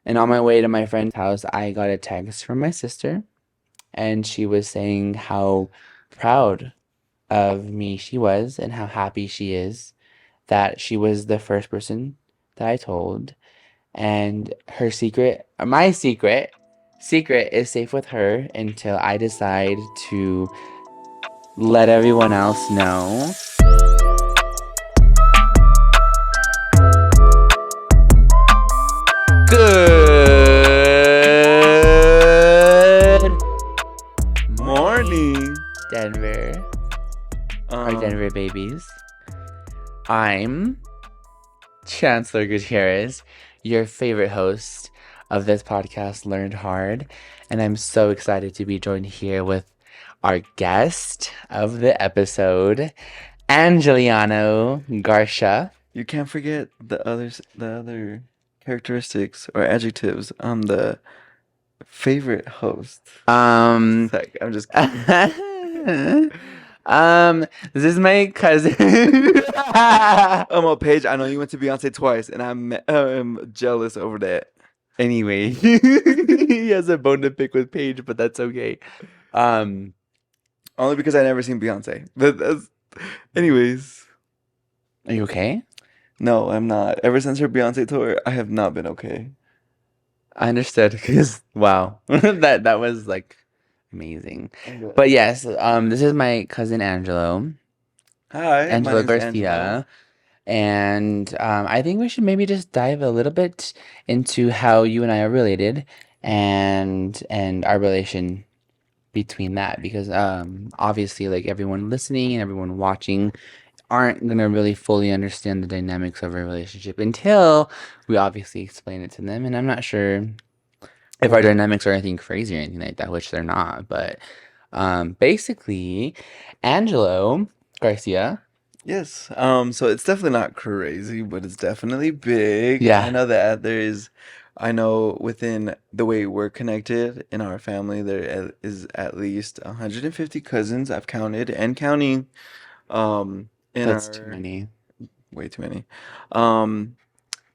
And on my way to my friend's house, I got a text from my sister, and she was saying how proud of me she was and how happy she is that she was the first person that I told. And her secret, my secret is safe with her until I decide to let everyone else know. Good morning, Morning. Denver, our Um, Denver babies. I'm Chancellor Gutierrez, your favorite host of this podcast, Learned Hard, and I'm so excited to be joined here with our guest of the episode, Angeliano Garcia. you can't forget the other characteristics or adjectives. I'm the favorite host. Um, I'm just kidding. this is my cousin. Oh, Paige, I know you went to Beyonce twice, and I'm jealous over that. Anyway, he has a bone to pick with Paige, but that's okay. Um, Only because I never seen Beyonce. Anyways, are you okay? no, I'm not. Ever since her Beyonce tour, I have not been okay. I understood because wow, that was like amazing. Okay. But yes, this is my cousin Angelo, Hi, my Angelo name's Angelo. Garcia, and I think we should maybe just dive a little bit into how you and I are related, and our relation between that, because obviously, like, everyone listening and everyone watching aren't gonna really fully understand the dynamics of our relationship until we obviously explain it to them. And I'm not sure if our dynamics are anything crazy or anything like that, which they're not. But basically, Angelo Garcia. Yes. So it's definitely not crazy, but it's definitely big. I Yeah. know that I know within the way we're connected in our family, is at least 150 cousins I've counted and counting. In That's too our many. way too many. Um,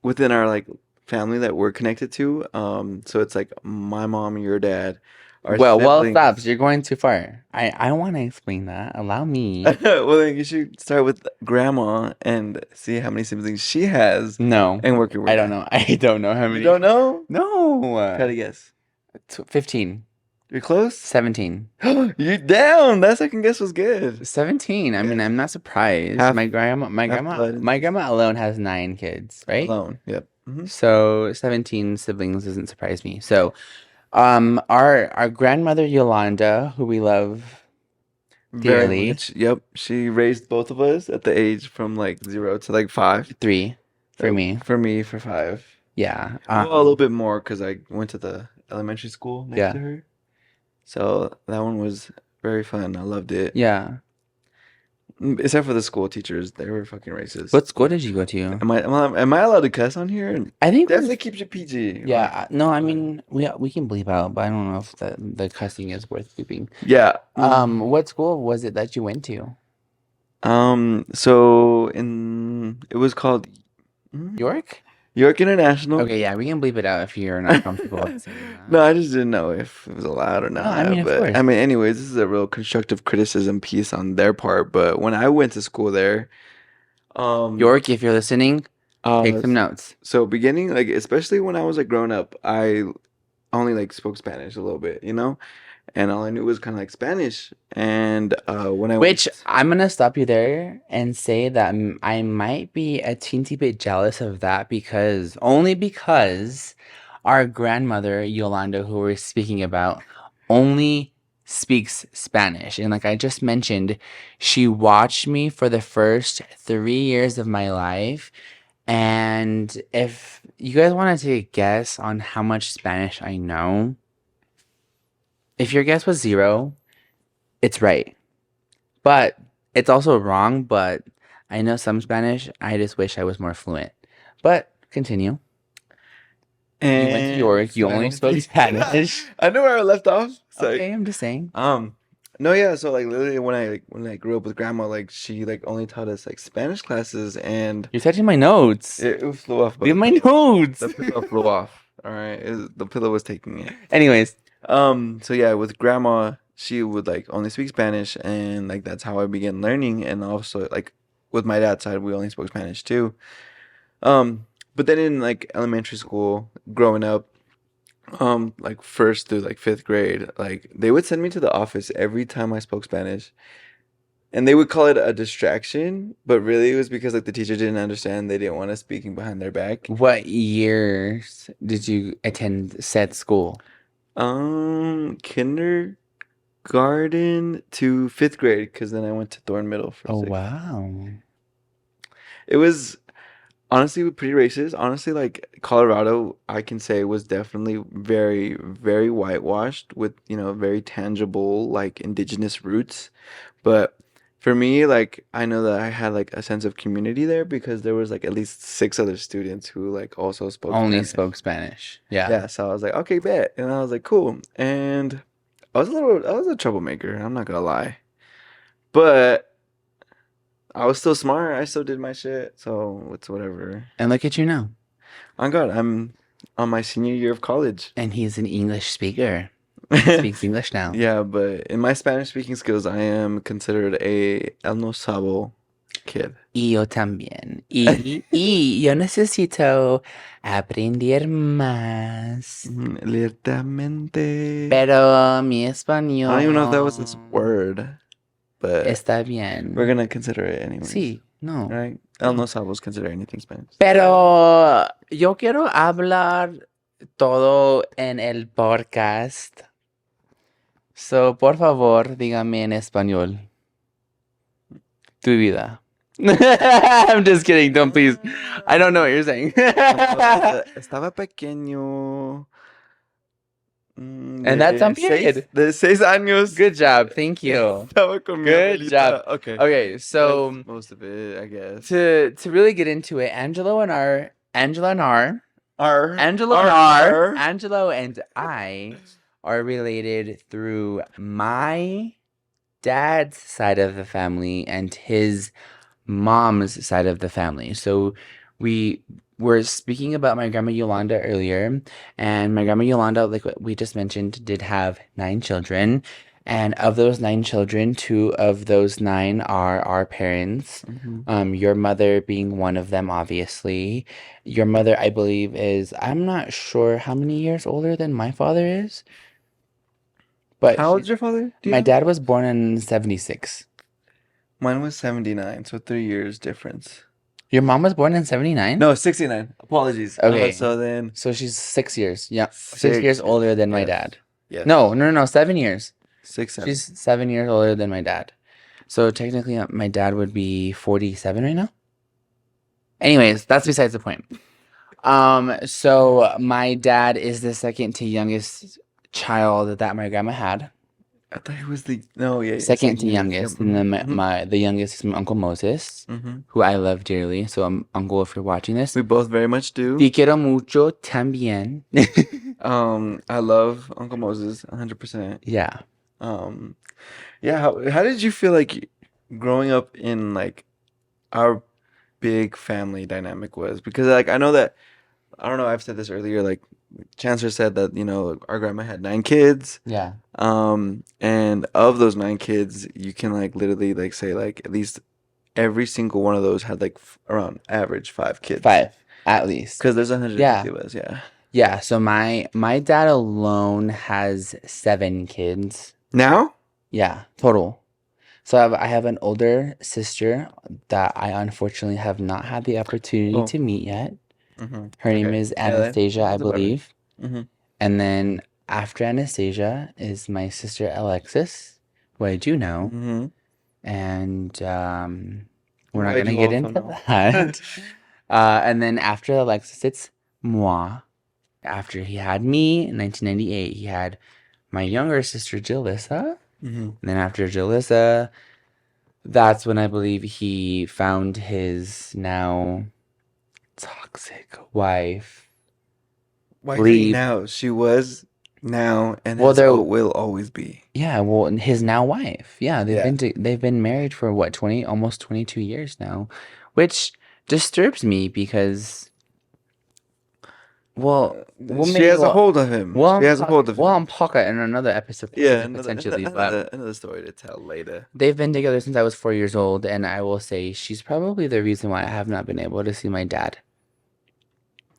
Within our like family that we're connected to. So it's like my mom, your dad, our Well, stop. siblings. You're going too far. I want to explain that. Allow me. Well, then you should start with grandma and see how many siblings she has No, and work your way I don't down. know. I don't know how You many. don't know? Try No. to guess. 15. You're close? 17. You're down. That second guess was good. 17. I mean, Yes. I'm not surprised. Half half blood and My grandma alone has 9 kids, right? alone. Yep. So 17 siblings doesn't surprise me. So, our grandmother Yolanda, who we love Very dearly, much. Yep. She raised both of us at the age from like 0 to like 5. 3 for me. For me, for 5. Yeah. Well, a little bit more because I went to the elementary school next Yeah. to her. So that one was very fun. I loved it. Yeah. Except for the school teachers, they were fucking racist. What school did you go to? Am I allowed to cuss on here? I think Definitely keeps you PG. yeah. No, I mean, we can bleep out, but I don't know if the cussing is worth bleeping. Yeah. What school was it that you went to? So it was called York? York International. Okay, yeah, we can bleep it out if you're not comfortable with saying that. No, I just didn't know if it was allowed or No, I not. mean, of But course. I mean, anyways, this is a real constructive criticism piece on their part. But when I went to school there, York, if you're listening, take uh, some notes. so beginning, like especially when I was like growing up, I only like spoke Spanish a little bit, and all I knew was kind of like Spanish. And when I Which went, I'm gonna stop you there and say that I might be a teensy bit jealous of that only because our grandmother Yolanda, who we're speaking about, only speaks Spanish. And like I just mentioned, she watched me for the first 3 years of my life. And if you guys want to take a guess on how much Spanish I know, if your guess was 0, it's right. But it's also wrong, but I know some Spanish. I just wish I was more fluent. But continue. You went to and York. You I only went spoke to- Spanish. I know where I left off. So Okay, I'm just saying. no, yeah. So like literally when I grew up with grandma, like she like only taught us like Spanish classes, and You're touching my notes. it flew off. Leave But my notes. the pillow flew off. All right, the pillow was taking it. Anyways, So yeah, with grandma, she would like only speak Spanish, and like that's how I began learning. And also like with my dad's side, we only spoke Spanish too. But then in like elementary school, growing up, like first through like fifth grade, like they would send me to the office every time I spoke Spanish. And they would call it a distraction, but really it was because like the teacher didn't understand. They didn't want us speaking behind their back. what years did you attend said school? Kindergarten to fifth grade, because then I went to Thorn Middle for Oh, sixth. wow. It was honestly pretty racist. Honestly, like Colorado, I can say was definitely very, very whitewashed with, very tangible like indigenous roots. But for me, like I know that I had like a sense of community there because there was like at least six other students who like also spoke Only Spanish. spoke Spanish. Yeah. Yeah, so I was like, okay, bet. And I was like, cool. And I was a troublemaker, I'm not gonna lie. But I was still smart. I still did my shit. So it's whatever. And look at you now. On God, I'm on my senior year of college. And he's an English speaker. He speaks English now. Yeah, but in my Spanish speaking skills, I am considered a El No Sabo kid. Y yo también. Y yo necesito aprender más. Lentamente. Pero mi I don't even know if that was this español word, but está we're bien. gonna consider it anyways. Sí, no. Right? El No Sabos consider anything Spanish. Pero yo quiero hablar todo en el podcast. So, por favor, dígame en español. Tu vida. I'm just kidding. Don't please. I don't know what you're saying. Estaba pequeño. And that's on period. De 6 años. Good job. Thank you. Estaba con mi Good abuelita. job. Okay. Okay, so That's most of it, I guess. to really get into it, Angelo and I are related through my dad's side of the family and his mom's side of the family. So we were speaking about my grandma Yolanda earlier, and my grandma Yolanda, like what we just mentioned, did have 9 children. And of those 9 children, 2 of those 9 are our parents. Your mother being one of them, obviously. Your mother, I believe, I'm not sure how many years older than my father is. But How old's your father? my dad was born in 1976. Mine was 1979, so 3 years difference. Your mom was born in 1979? No, 1969. Apologies. Okay. So she's 6 years. Yeah. 6 6 years older than my yes. dad. Yes. No, 7 years. 6, 7. She's 7 years older than my dad. So technically, my dad would be 47 right now. Anyways, that's besides the point. So my dad is the second to youngest child that my grandma had. I thought he was the Second to youngest, Yep. and then the youngest is my Uncle Moses, who I love dearly. So, Uncle, if you're watching this, We both very much do. te quiero mucho también. I love Uncle Moses 100%. Yeah. Yeah, how did you feel like growing up in like our big family dynamic was? Because like I know that I don't know, I've said this earlier, like Chancellor said that, our grandma had 9 kids. Yeah. And of those 9 kids, you can like literally like say like at least every single one of those had like around average 5 kids. 5 at least. Because there's 150 of us, yeah. Yeah, so my dad alone has 7 kids. Now? Yeah, total. So I have an older sister that I unfortunately have not had the opportunity to meet yet. Her name is Anastasia, I believe. And then after Anastasia is my sister Alexis, who I do know. And we're not going to get into that. And then after Alexis, it's moi. After he had me in 1998, he had my younger sister Jalissa. And then after Jalissa, that's when I believe he found his now toxic wife. Why now? She was now and will always be. Yeah, well, his now wife. Yeah, they've been married for what, almost 22 years now, which disturbs me because We'll She maybe has a hold of him. She has a hold of we'll him. unpack it in another episode Yeah, potentially, but another story to tell later. they've been together since I was 4 years old, and I will say she's probably the reason why I have not been able to see my dad.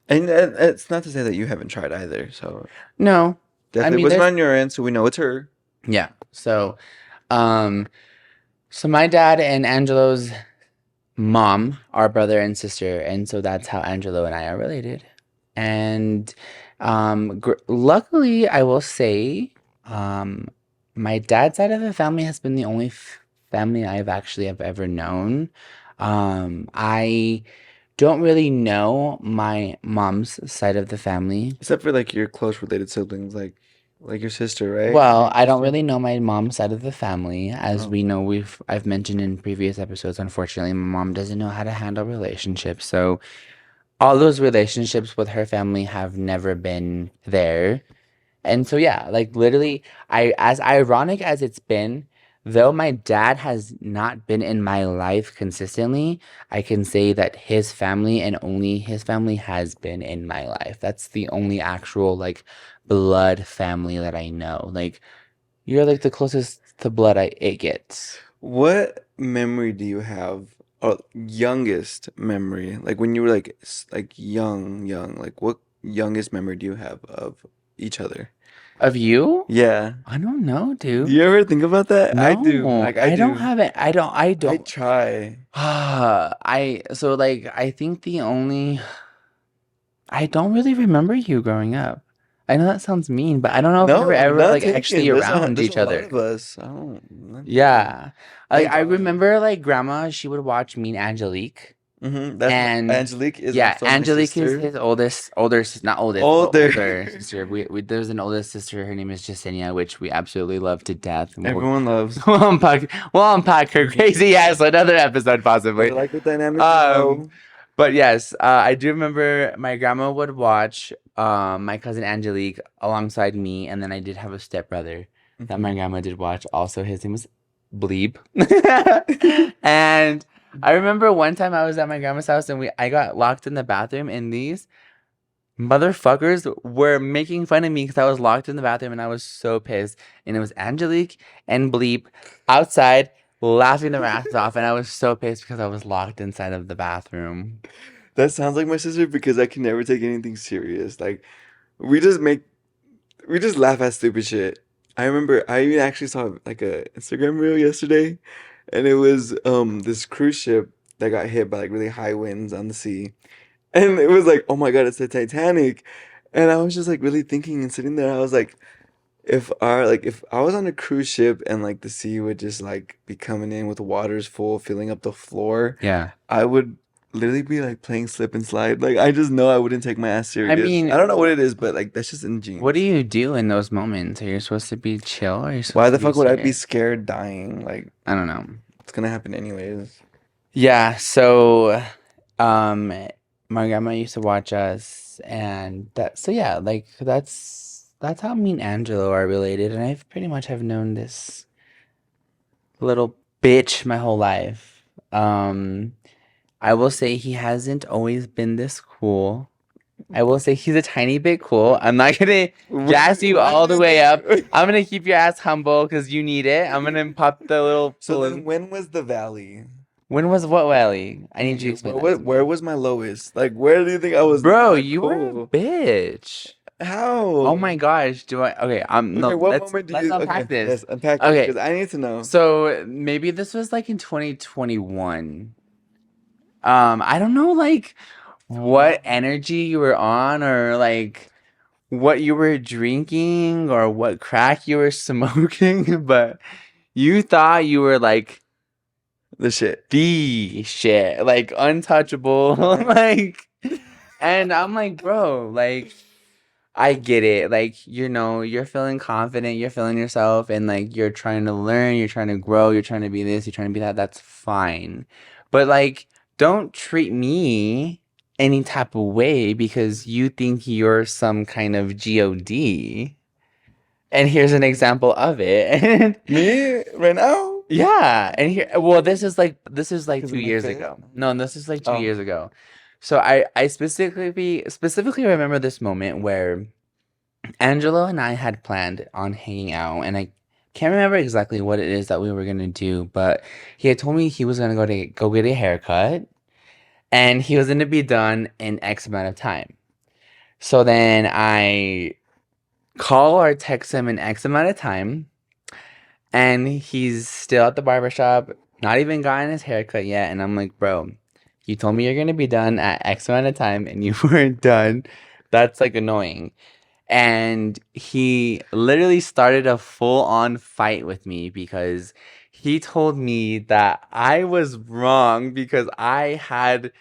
And it's not to say that you haven't tried either. So No, I definitely mean wasn't there's on your end, so we know it's her. yeah. Um, so my dad and Angelo's mom are brother and sister, and so that's how Angelo and I are related. And luckily, I will say, um, my dad's side of the family has been the only family have ever known. I don't really know my mom's side of the family. Except for like your close related siblings, like your sister, right? Well, Your I don't sister. really know my mom's side of the family. As Oh. we know, I've mentioned in previous episodes, unfortunately, my mom doesn't know how to handle relationships. So all those relationships with her family have never been there. And so yeah, like literally, I as ironic as it's been, though my dad has not been in my life consistently, I can say that his family and only his family has been in my life. That's the only actual like blood family that I know. Like you're like the closest to blood it gets. What memory do you have, or youngest memory, like when you were like like young, like what youngest memory do you have of each other? Of you? Yeah. I don't know, Do dude. you ever think about that? I do. No, Like I I don't do. have it. I I don't. try. So like I think the only I don't really remember you growing up. I know that sounds mean, but I don't know if we were No, ever not like actually taken. around There's a each lot other. of us. I don't not taken. Yeah. Like Thank I God. remember like grandma, she would watch me and Angelique. That's my And Angelique is yeah, also my Angelique is sister. his not oldest, but Older. older sister. We there's an oldest sister. Her name is Jasenia, which we absolutely love to death. And Everyone loves. we'll unpack her crazy ass another episode They possibly. like the dynamic Um, duo. but yes, I do remember my grandma would watch my cousin Angelique alongside me, and then I did have a stepbrother that my Hmm. grandma did watch. Also, his name was Bleep. And I remember one time I was at my grandma's house and I got locked in the bathroom, and these motherfuckers were making fun of me because I was locked in the bathroom and I was so pissed. And it was Angelique and Bleep outside laughing their asses off, and I was so pissed because I was locked inside of the bathroom. That sounds like my sister because I can never take anything serious. Like we just make we just laugh at stupid shit. I remember I even actually saw like a Instagram reel yesterday, and it was this cruise ship that got hit by like really high winds on the sea. And it was like, oh my God, it's the Titanic. And I was just like really thinking and sitting there, I was like, if I was on a cruise ship and like the sea would just like be coming in with waters full, filling up the floor, Yeah. I would literally be like playing slip and slide. Like I just know I wouldn't take my ass I serious. I mean, don't know what it is, but like that's just in what do genes. you do in those moments? Are you supposed to be chill or are you Why supposed the to be fuck would I be scared? scared dying? Like I don't know. it's gonna happen anyways. Yeah, so um my grandma used to watch us, and so yeah, like that's how me and Angelo are related, and I've pretty much have known this little bitch my whole life. I will say he hasn't always been this cool. I will say he's a tiny bit cool. I'm not gonna gas you Why all the did way up. they? I'm gonna keep your ass humble because you need it. I'm gonna pop the little So then, balloon. when was the valley? When was what Valley? I need you to explain that to Where me. was my lowest? Like, where do you think I was Bro, not you were a cool? bitch. Oh How? my gosh, do I okay, Okay, no, what moment do let's you? unpack Okay, this. yes, unpack it Okay, because I need to know. so maybe this was like in 2021. I don't know like what energy you were on, or like what you were drinking, or what crack you were smoking, but you thought you were like The shit. the shit, like untouchable, like, and I'm like, bro, like, I get it. Like, you're feeling confident, you're feeling yourself, and like you're trying to learn, you're trying to grow, you're trying to be this, you're trying to be that. That's fine. But like, don't treat me any type of way because you think you're some kind of God. And here's an example of it. Me right now? Yeah, and here, well, this is like Because of my 2 years fit? ago. No, this is like two Oh, years ago. So I specifically remember this moment where Angelo and I had planned on hanging out, and I can't remember exactly what it is that we were gonna do, but he had told me he was gonna go get a haircut, and he was gonna be done in X amount of time. So then I call or text him in X amount of time, and he's still at the barbershop, not even gotten his haircut yet, and I'm like, bro, you told me you're gonna be done at X amount of time, and you weren't done. That's like annoying. And he literally started a full-on fight with me because he told me that I was wrong because I had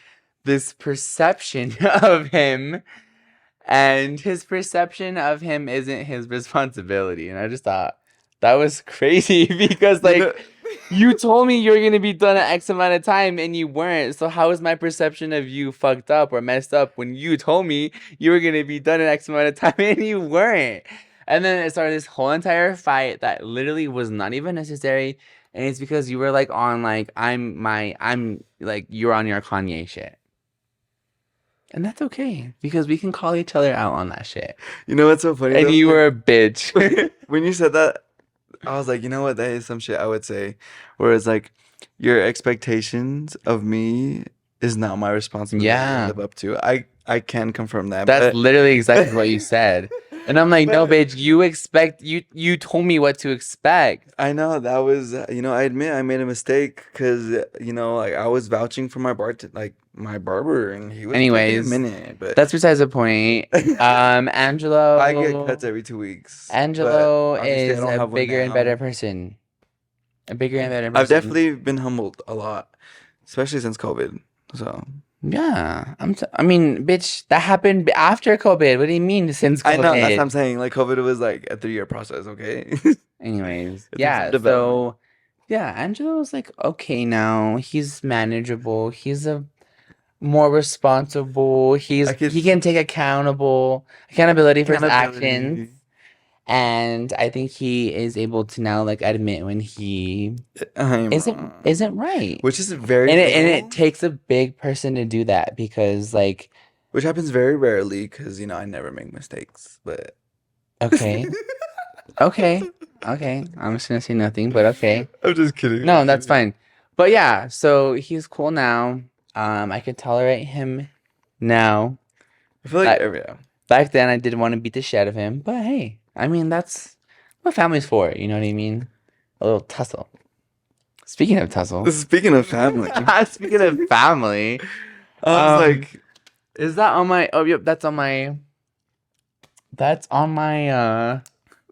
this perception of him, and his perception of him isn't his responsibility. And I just thought that was crazy because, You know, like, you told me you were gonna be done at X amount of time and you weren't. So how is my perception of you fucked up or messed up when you told me you were gonna be done in X amount of time and you weren't? And then it started this whole entire fight that literally was not even necessary. And it's because you were like on like I'm like you're on your Kanye shit. And that's okay because we can call each other out on that shit. you know what's so funny And though? you were a bitch. When you said that, I was like, you know what? That is some shit I would say. Whereas like your expectations of me is not my responsibility to Yeah. live up to. I can confirm that, That's but literally exactly what you said. And I'm like, no, but bitch, you told me what to expect. I know that was I admit I made a mistake because like I was vouching for like my barber and he was taking a Anyways, minute, but that's besides the point. I get cuts every 2 weeks, but Angelo obviously I is don't a have one bigger and better now. person. A bigger and better I've person. definitely been humbled a lot, especially since COVID. So Yeah, I mean, bitch, that happened after COVID. What do you mean since I know that's what I'm COVID? saying. Like COVID was like a 3-year process. Okay, Anyways, it took some yeah, development. so yeah, Angelo's like okay now. He's manageable. He's a more responsible. I could He can take accountability for his actions. accountability. And I think he is able to now like admit when he I'm isn't right. which is very And it little, takes a big person to do that because like which happens very rarely because I never make mistakes. But okay, okay, okay. I'm just gonna say nothing, but okay. I'm just kidding. I'm No, that's kidding. fine. But yeah, so he's cool now. I can tolerate him now. I feel like Back yeah. back then I didn't want to beat the shit out of him, but hey, I mean that's what family's for, you know what I mean? A little tussle. Speaking of tussle, Speaking of family, speaking of family, I was um, like, is that on my? Oh, yep, that's on my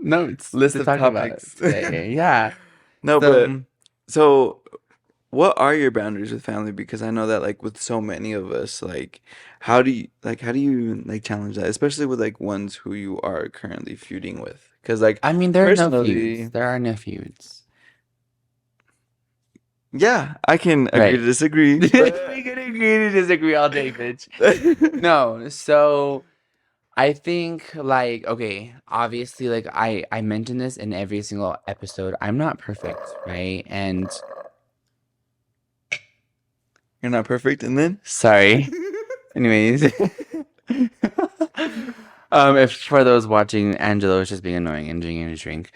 notes list to of talk about topics. today. Yeah. No, but So so what are your boundaries with family? Because I know that like with so many of us, like how do you like challenge that, especially with like ones who you are currently feuding with? Because like I mean, there are no feuds. personally, There are no feuds. yeah, I can agree to Right. disagree, We but can agree to disagree all day, bitch. No, so I think like okay, obviously like I mentioned this in every single episode. I'm not perfect, right? And you're not perfect, and then sorry. Anyways, if for those watching, Angelo is just being annoying and drinking a drink.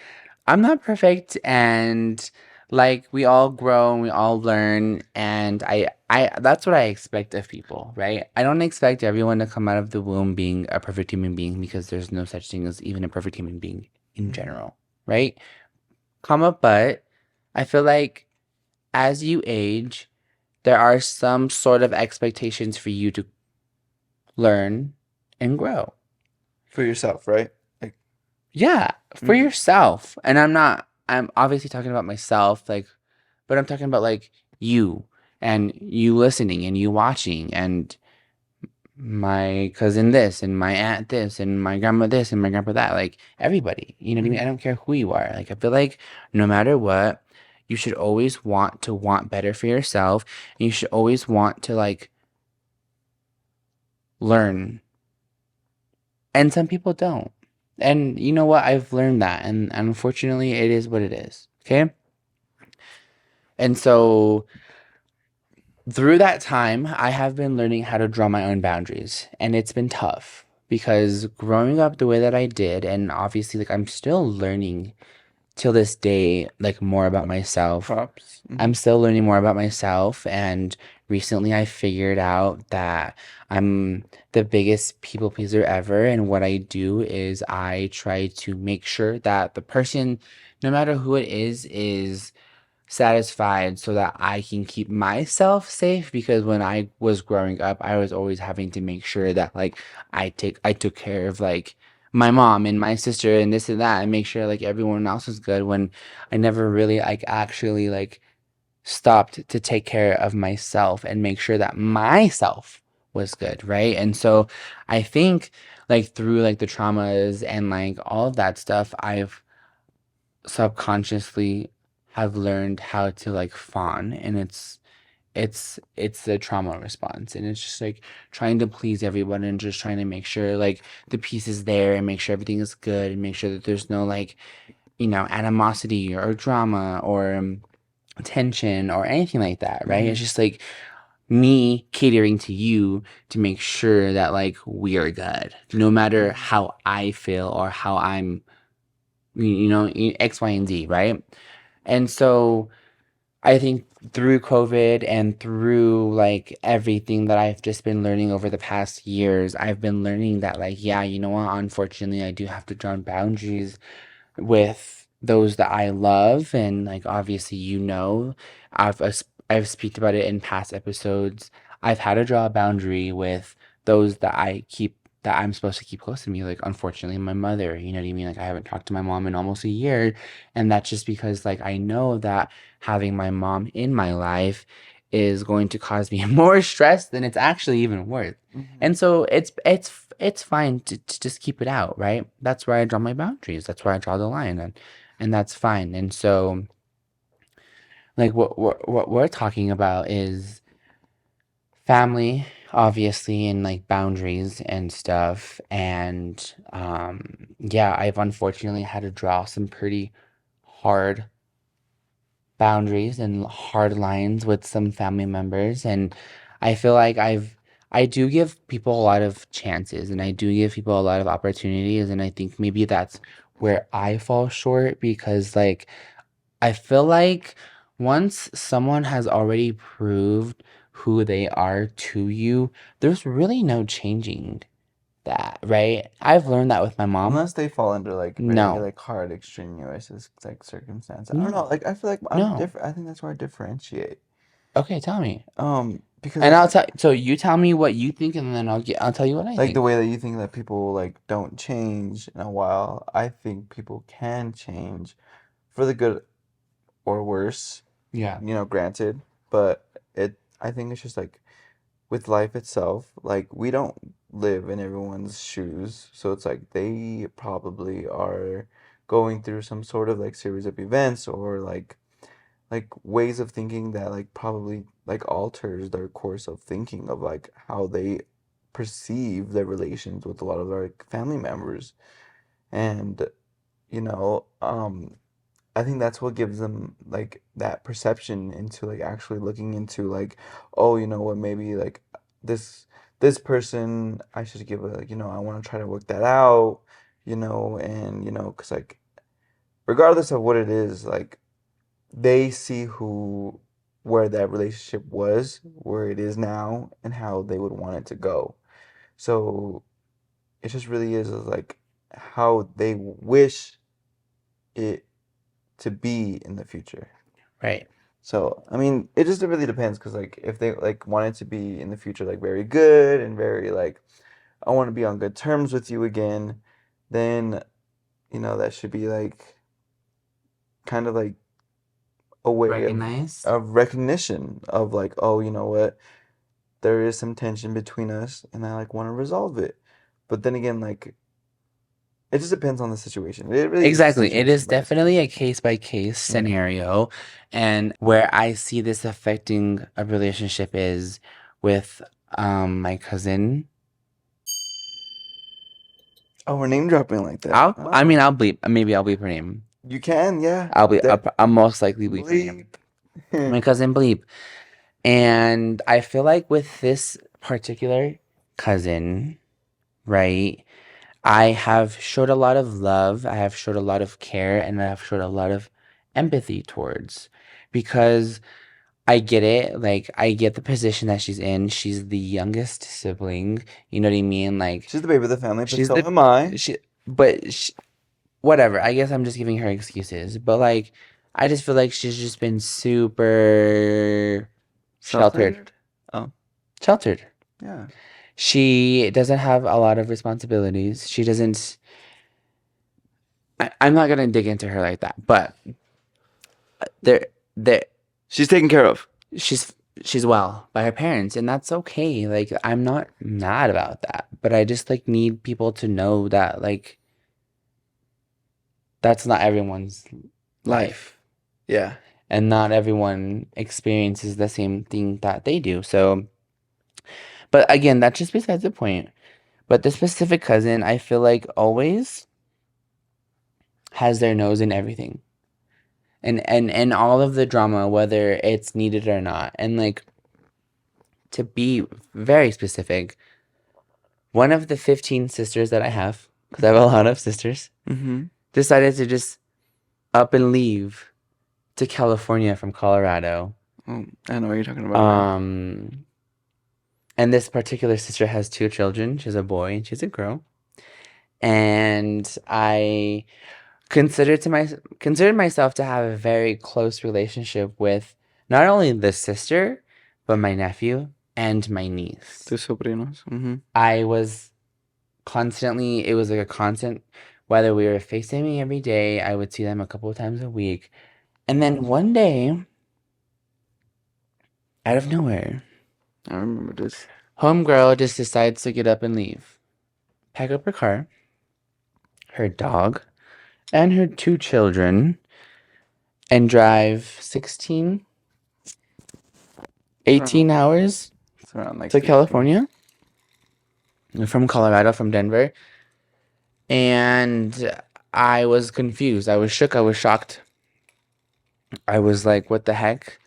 I'm not perfect, and like we all grow and we all learn, and I that's what I expect of people, right? I don't expect everyone to come out of the womb being a perfect human being because there's no such thing as even a perfect human being in general, right? Comma, but I feel like as you age, there are some sort of expectations for you to learn and grow. for yourself, right? Like, Yeah, for mhm. yourself. And I'm obviously talking about myself, like, but I'm talking about like you and you listening and you watching and my cousin this and my aunt this and my grandma this and my grandpa that. Like everybody, you know what I mean? I Mhm. don't care who you are. Like I feel like no matter what, you should always want better for yourself. And you should always want to like learn. And some people don't. And you know what? I've learned that. And unfortunately, it is what it is. Okay. And so through that time, I have been learning how to draw my own boundaries, and it's been tough because growing up the way that I did, and obviously, like, I'm still learning till this day, like, more about myself. Props. I'm still learning more about myself, and recently I figured out that I'm the biggest people pleaser ever, and what I do is I try to make sure that the person, no matter who it is satisfied so that I can keep myself safe because when I was growing up, I was always having to make sure that like I took care of like my mom and my sister and this and that and make sure like everyone else was good when I never really like actually like stopped to take care of myself and make sure that myself was good, right? And so I think like through like the traumas and like all of that stuff, I've subconsciously have learned how to like fawn, and it's the trauma response, and it's just like trying to please everyone and just trying to make sure like the piece is there and make sure everything is good and make sure that there's no like animosity or drama or tension or anything like that, right? It's Mm-hmm. just like me catering to you to make sure that like we are good no matter Mm-hmm. how I feel or how I'm X, Y, and Z, right? And so I think through COVID and through like everything that I've just been learning over the past years, I've been learning that like, yeah, you know what, unfortunately I do have to draw boundaries with those that I love, and like obviously I've speaked about it in past episodes. I've had to draw a boundary with those that I'm supposed to keep close to me. Like unfortunately, my mother. You know what I mean? Like I haven't talked to my mom in almost a year, and that's just because like I know that having my mom in my life is going to cause me more stress than it's actually even worth. Mm-hmm. And so it's fine to just keep it out, right? That's where I draw my boundaries. That's where I draw the line, and that's fine. And so, like what we're talking about is family, obviously, and like boundaries and stuff. And yeah, I've unfortunately had to draw some pretty hard boundaries and hard lines with some family members, and I feel like I do give people a lot of chances and I do give people a lot of opportunities, and I think maybe that's where I fall short because like I feel like once someone has already proved who they are to you, there's really no changing that, right? I've learned that with my mom. Unless they fall under like very No. like hard extraneous like circumstance. I don't know. No. Like I feel like I'm No. different. I think that's where I differentiate. Okay, tell me. Because I And I'll think tell so you tell me what you think and then I'll tell you what I like the think. way that you think that people like don't change in a while, I think people can change for the good or worse, Yeah. granted, but I think it's just like with life itself, like we don't live in everyone's shoes, so it's like they probably are going through some sort of like series of events or like ways of thinking that like probably like alters their course of thinking of like how they perceive their relations with a lot of their like, family members. And you know um I think that's what gives them like that perception into like actually looking into like, oh, you know what, maybe like this this person I should give a like, I want to try to work that out, and because like regardless of what it is, like they see where that relationship was, where it is now, and how they would want it to go. So it just really is like how they wish it to be in the future. Right. So, I mean, it just really depends because, like, if they like want it to be in the future, like very good and very like, I want to be on good terms with you again, then that should be like kind of like a way Recognize. of recognition of like, oh, you know what, there is some tension between us, and I like want to resolve it. But then again, like, it just depends on the situation. It really is Exactly. It situation is by definitely a situation. case by case Yeah. scenario. And where I see this affecting a relationship is with my cousin. Oh, we're name dropping like that. I mean Oh, I'll bleep her name. you can, yeah. I'll That most likely bleep her name. bleep. My cousin Bleep. And I feel like with this particular cousin, right, I have showed a lot of love, I have showed a lot of care, and I have showed a lot of empathy towards because I get it. Like, I get the position that she's in. She's the youngest sibling. You know what I mean? Like, She's the baby of the family, but she's so the am I. she, but she, whatever. I guess I'm just giving her excuses. But like, I just feel like she's just been super sheltered. Self-centered. Oh, Sheltered. yeah. She doesn't have a lot of responsibilities. She doesn't. I'm not gonna dig into her like that, but there, there, She's taken care of. she's she's well by her parents, and that's okay. Like, I'm not mad about that, but I just like need people to know that like that's not everyone's life, Yeah. and not everyone experiences the same thing that they do. So, but again, that's just besides the point. But this specific cousin, I feel like always has their nose in everything. And all of the drama, whether it's needed or not. And like, to be very specific, one of the 15 sisters that I have, because I have a lot of sisters, Mm-hmm. decided to just up and leave to California from Colorado. Oh, I know what you're talking about. Um, and this particular sister has two children. She's a boy and she's a girl. And I considered myself to have a very close relationship with not only the sister, but my nephew and my niece. Tus sobrinos. Mm-hmm. I was constantly, it was like a constant, whether we were FaceTiming every day, I would see them a couple of times a week. And then one day, out of nowhere, I remember this. homegirl just decides to get up and leave. Pack up her car, her dog, and her two children, and drive 16, 18 hours It's around like to 15. California from Colorado, from Denver. And I was confused. I was shook. I was shocked. I was like, what the heck?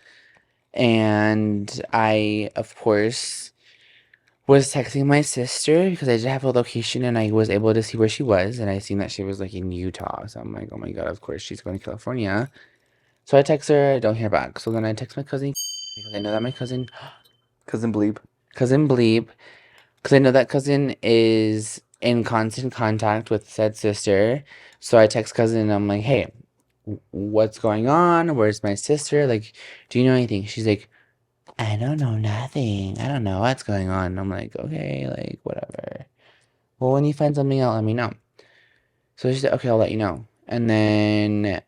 And I, of course, was texting my sister because I did have a location and I was able to see where she was. And I seen that she was like in Utah. So I'm like, oh my God, of course she's going to California. So I text her. I don't hear back. So then I text my cousin because I know that my cousin, Cousin Bleep. cousin Bleep, because I know that cousin is in constant contact with said sister. So I text cousin and I'm like, hey, what's going on? Where's my sister? Like, do you know anything? She's like, I don't know nothing. I don't know what's going on. And I'm like, okay, like, whatever. Well, when you find something out, let me know. So she said, okay, I'll let you know. And then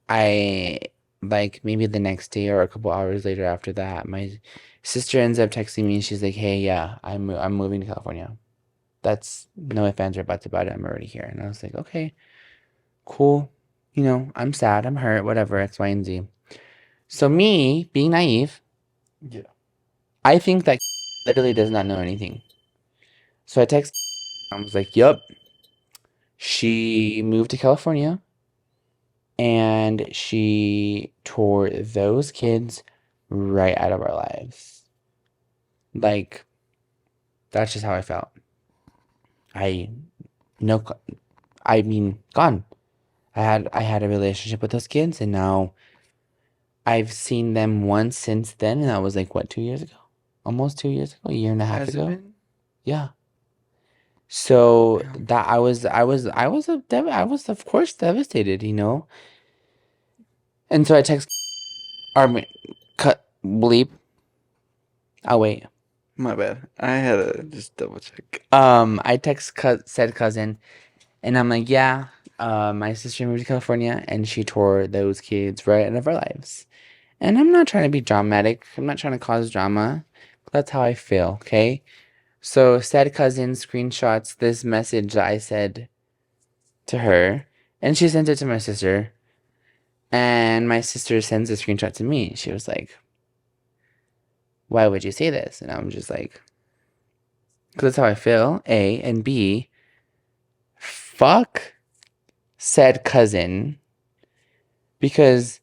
I, like, maybe the next day or a couple hours later after that, my sister ends up texting me and she's like, hey, yeah, I'm moving to California. That's no ifs, ands, or buts about it. I'm already here. And I was like, okay, cool. You know, I'm sad, I'm hurt, whatever, X, Y, and Z. So me, being naive, Yeah. I think that literally does not know anything. So I text, I was like, yup, she moved to California and she tore those kids right out of our lives. Like, that's just how I felt. I no, I mean, gone. I had a relationship with those kids, and now I've seen them once since then, and that was like what, 2 years ago? Almost 2 years ago, a year and a half Has it ago. been? Yeah. So Yeah. that I was of course devastated, you know. And so I text, or cut bleep. Oh wait. My bad. I had to just double check. I text said cousin, and I'm like, yeah, my sister moved to California, and she tore those kids right out of our lives. And I'm not trying to be dramatic. I'm not trying to cause drama. That's how I feel, okay? So said cousin screenshots this message that I said to her, and she sent it to my sister. And my sister sends a screenshot to me. She was like, why would you say this? And I'm just like, because that's how I feel, A. And B, fuck said cousin. Because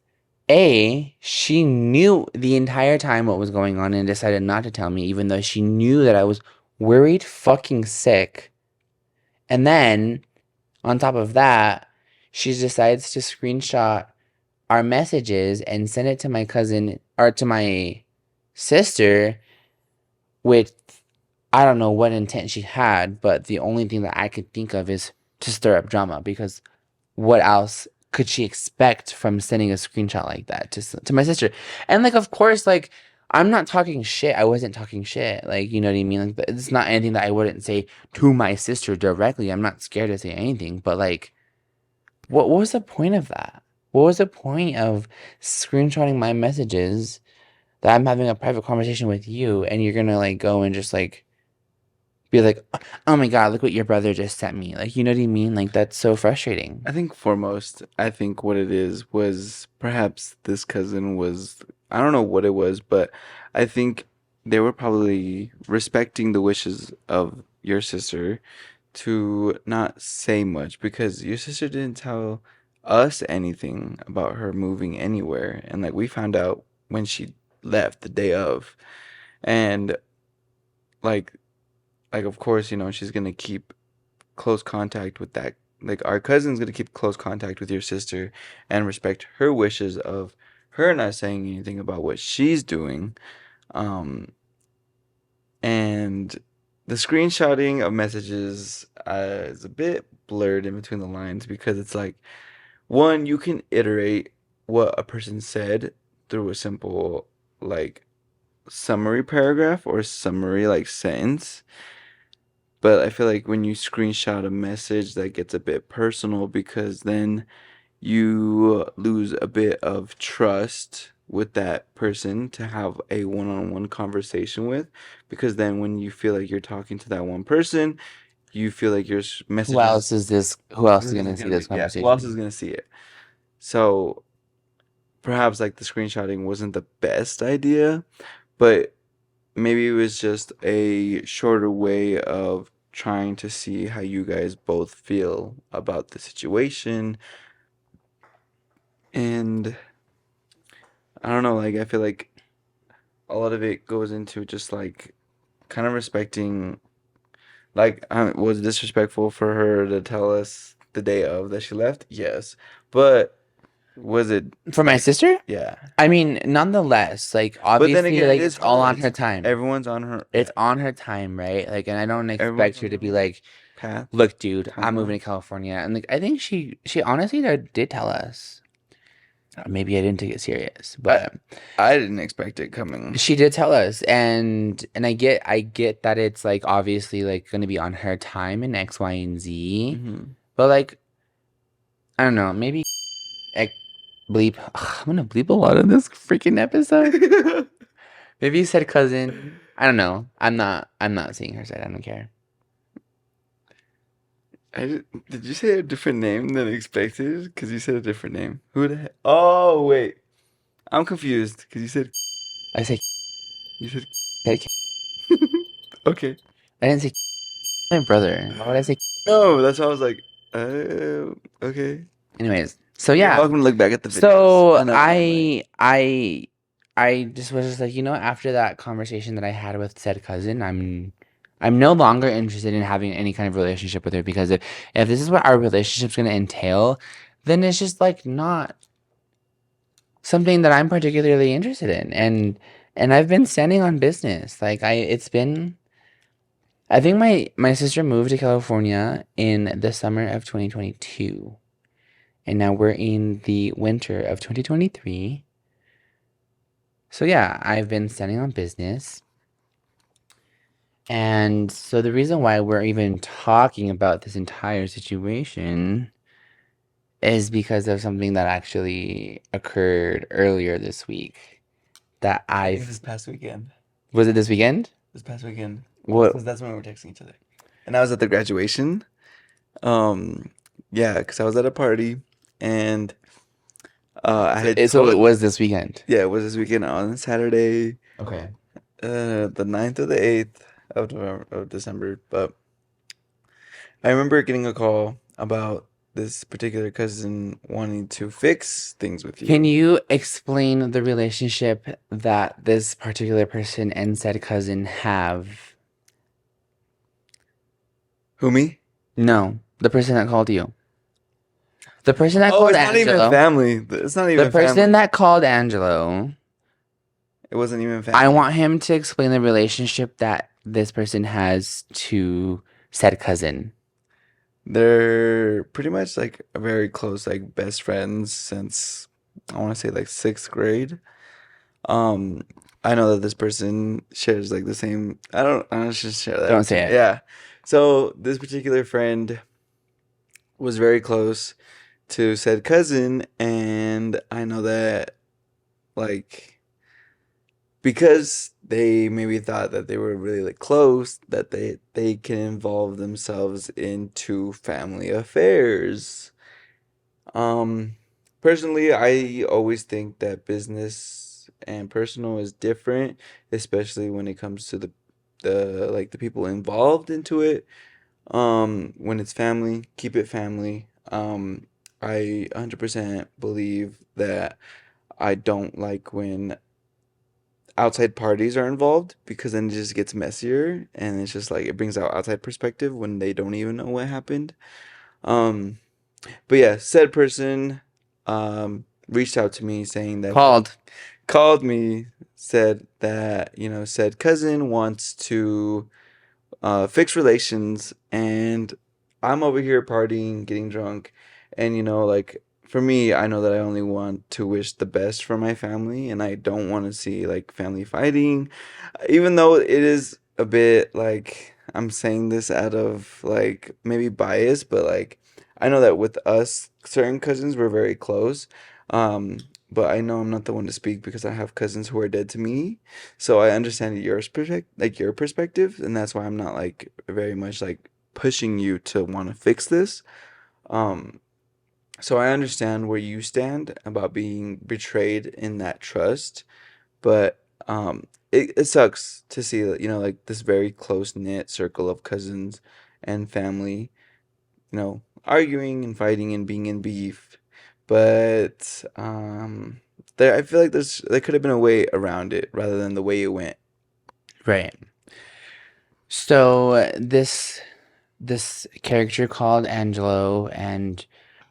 She knew the entire time what was going on and decided not to tell me, even though she knew that I was worried fucking sick. And then, on top of that, she decides to screenshot our messages and send it to my cousin or to my sister with I don't know what intent she had, but the only thing that I could think of is to stir up drama because what else could she expect from sending a screenshot like that to my sister? And like, of course, like I'm not talking shit. I wasn't talking shit. Like, you know what I mean? Like, it's not anything that I wouldn't say to my sister directly. I'm not scared to say anything. But like, what was the point of that? What was the point of screenshotting my messages that I'm having a private conversation with you, and you're gonna like go and just like be like, oh my God, look what your brother just sent me. Like, you know what I mean? Like, that's so frustrating. I think foremost, I think what it is was perhaps this cousin was, I don't know what it was, but I think they were probably respecting the wishes of your sister to not say much because your sister didn't tell us anything about her moving anywhere. And like we found out when she left the day of. And like of course, she's gonna keep close contact with that, like our cousin's gonna keep close contact with your sister and respect her wishes of her not saying anything about what she's doing. um and the screenshotting of messages is a bit blurred in between the lines because it's like, one, you can iterate what a person said through a simple like summary paragraph or summary like sentence. But I feel like when you screenshot a message, that gets a bit personal because then you lose a bit of trust with that person to have a one-on-one conversation with. Because then when you feel like you're talking to that one person, you feel like your Who messages, else is this? Who else who is is gonna this see gonna be? this Yeah, who else is conversation? gonna see it? So perhaps like the screenshotting wasn't the best idea, but maybe it was just a shorter way of trying to see how you guys both feel about the situation. And I don't know, like I feel like a lot of it goes into just like kind of respecting, like was it disrespectful for her to tell us the day of that she left? Yes. But was it For my like, sister? yeah. I mean, nonetheless, like But then obviously, again, it like is it's all her. on It's her time. everyone's on her. It's Yeah. on her time, right? Like, and I don't Everyone's expect her on to their be own like, path, "Look, dude, I'm timeline. moving to California," and like I think she honestly did tell us. Maybe I didn't take it serious, I but I didn't expect it coming. she did tell us, and I get that it's like obviously like gonna be on her time and X, Y, and Z, Hmm. but like I don't know, maybe I bleep. I'm gonna bleep a lot in this freaking episode. Maybe you said cousin. I don't know. I'm not seeing her side. I don't care. Did you say a different name than expected? Because you said a different name. Who the heck? Oh wait, I'm confused. Because I say you said said okay. I didn't say my brother. Why would I say? No, that's why I was like, okay. Anyways, so You're yeah. welcome to look back at the videos. So I know, right? I just was just like, after that conversation that I had with said cousin, I'm no longer interested in having any kind of relationship with her because if this is what our relationship's gonna entail, then it's just like not something that I'm particularly interested in. And I've been standing on business. Like I think my sister moved to California in the summer of 2022. And now we're in the winter of 2023. So yeah, I've been standing on business. And so the reason why we're even talking about this entire situation is because of something that actually occurred earlier this week that I I think this past weekend. was it this weekend? This past weekend. What Because that's when we were texting each other. And I was at the graduation. Um, yeah, because I was at a party and I so had so it told, was this weekend. yeah, it was this weekend on Saturday, Okay. the 9th or the 8th of December. But I remember getting a call about this particular cousin wanting to fix things with Can you. you explain the relationship that this particular person and said cousin have? Who, me? No, the person that called you. The person that Oh, called it's not even Angelo. family. It's not The even person family. that called Angelo. It wasn't even I family. want him to explain the relationship that this person has to said cousin. They're pretty much like very close, like best friends since I want to say like sixth grade. Um, I know that this person shares like the same. I don't just share Don't that. say it. Yeah. So this particular friend was very close to said cousin, and I know that like because they maybe thought that they were really like close, that they can involve themselves into family affairs. Um, Personally, I always think that business and personal is different, especially when it comes to the like the people involved into it. When it's family, keep it family. I 100% believe that I don't like when outside parties are involved because then it just gets messier and it's just like it brings out outside perspective when they don't even know what happened. Um, but yeah, said person reached out to me saying that Called. called me, said that, said cousin wants to fix relations, and I'm over here partying, getting drunk, and like for me, I know that I only want to wish the best for my family, and I don't want to see like family fighting, even though it is a bit like I'm saying this out of like maybe bias, but like I know that with us certain cousins we're very close. But I know I'm not the one to speak because I have cousins who are dead to me. So I understand your perspective, and that's why I'm not like very much like pushing you to want to fix this. Um, so I understand where you stand about being betrayed in that trust, but it sucks to see that like this very close knit circle of cousins and family, arguing and fighting and being in beef. But there I feel like there could have been a way around it rather than the way it went. Right. So this character called Angelo and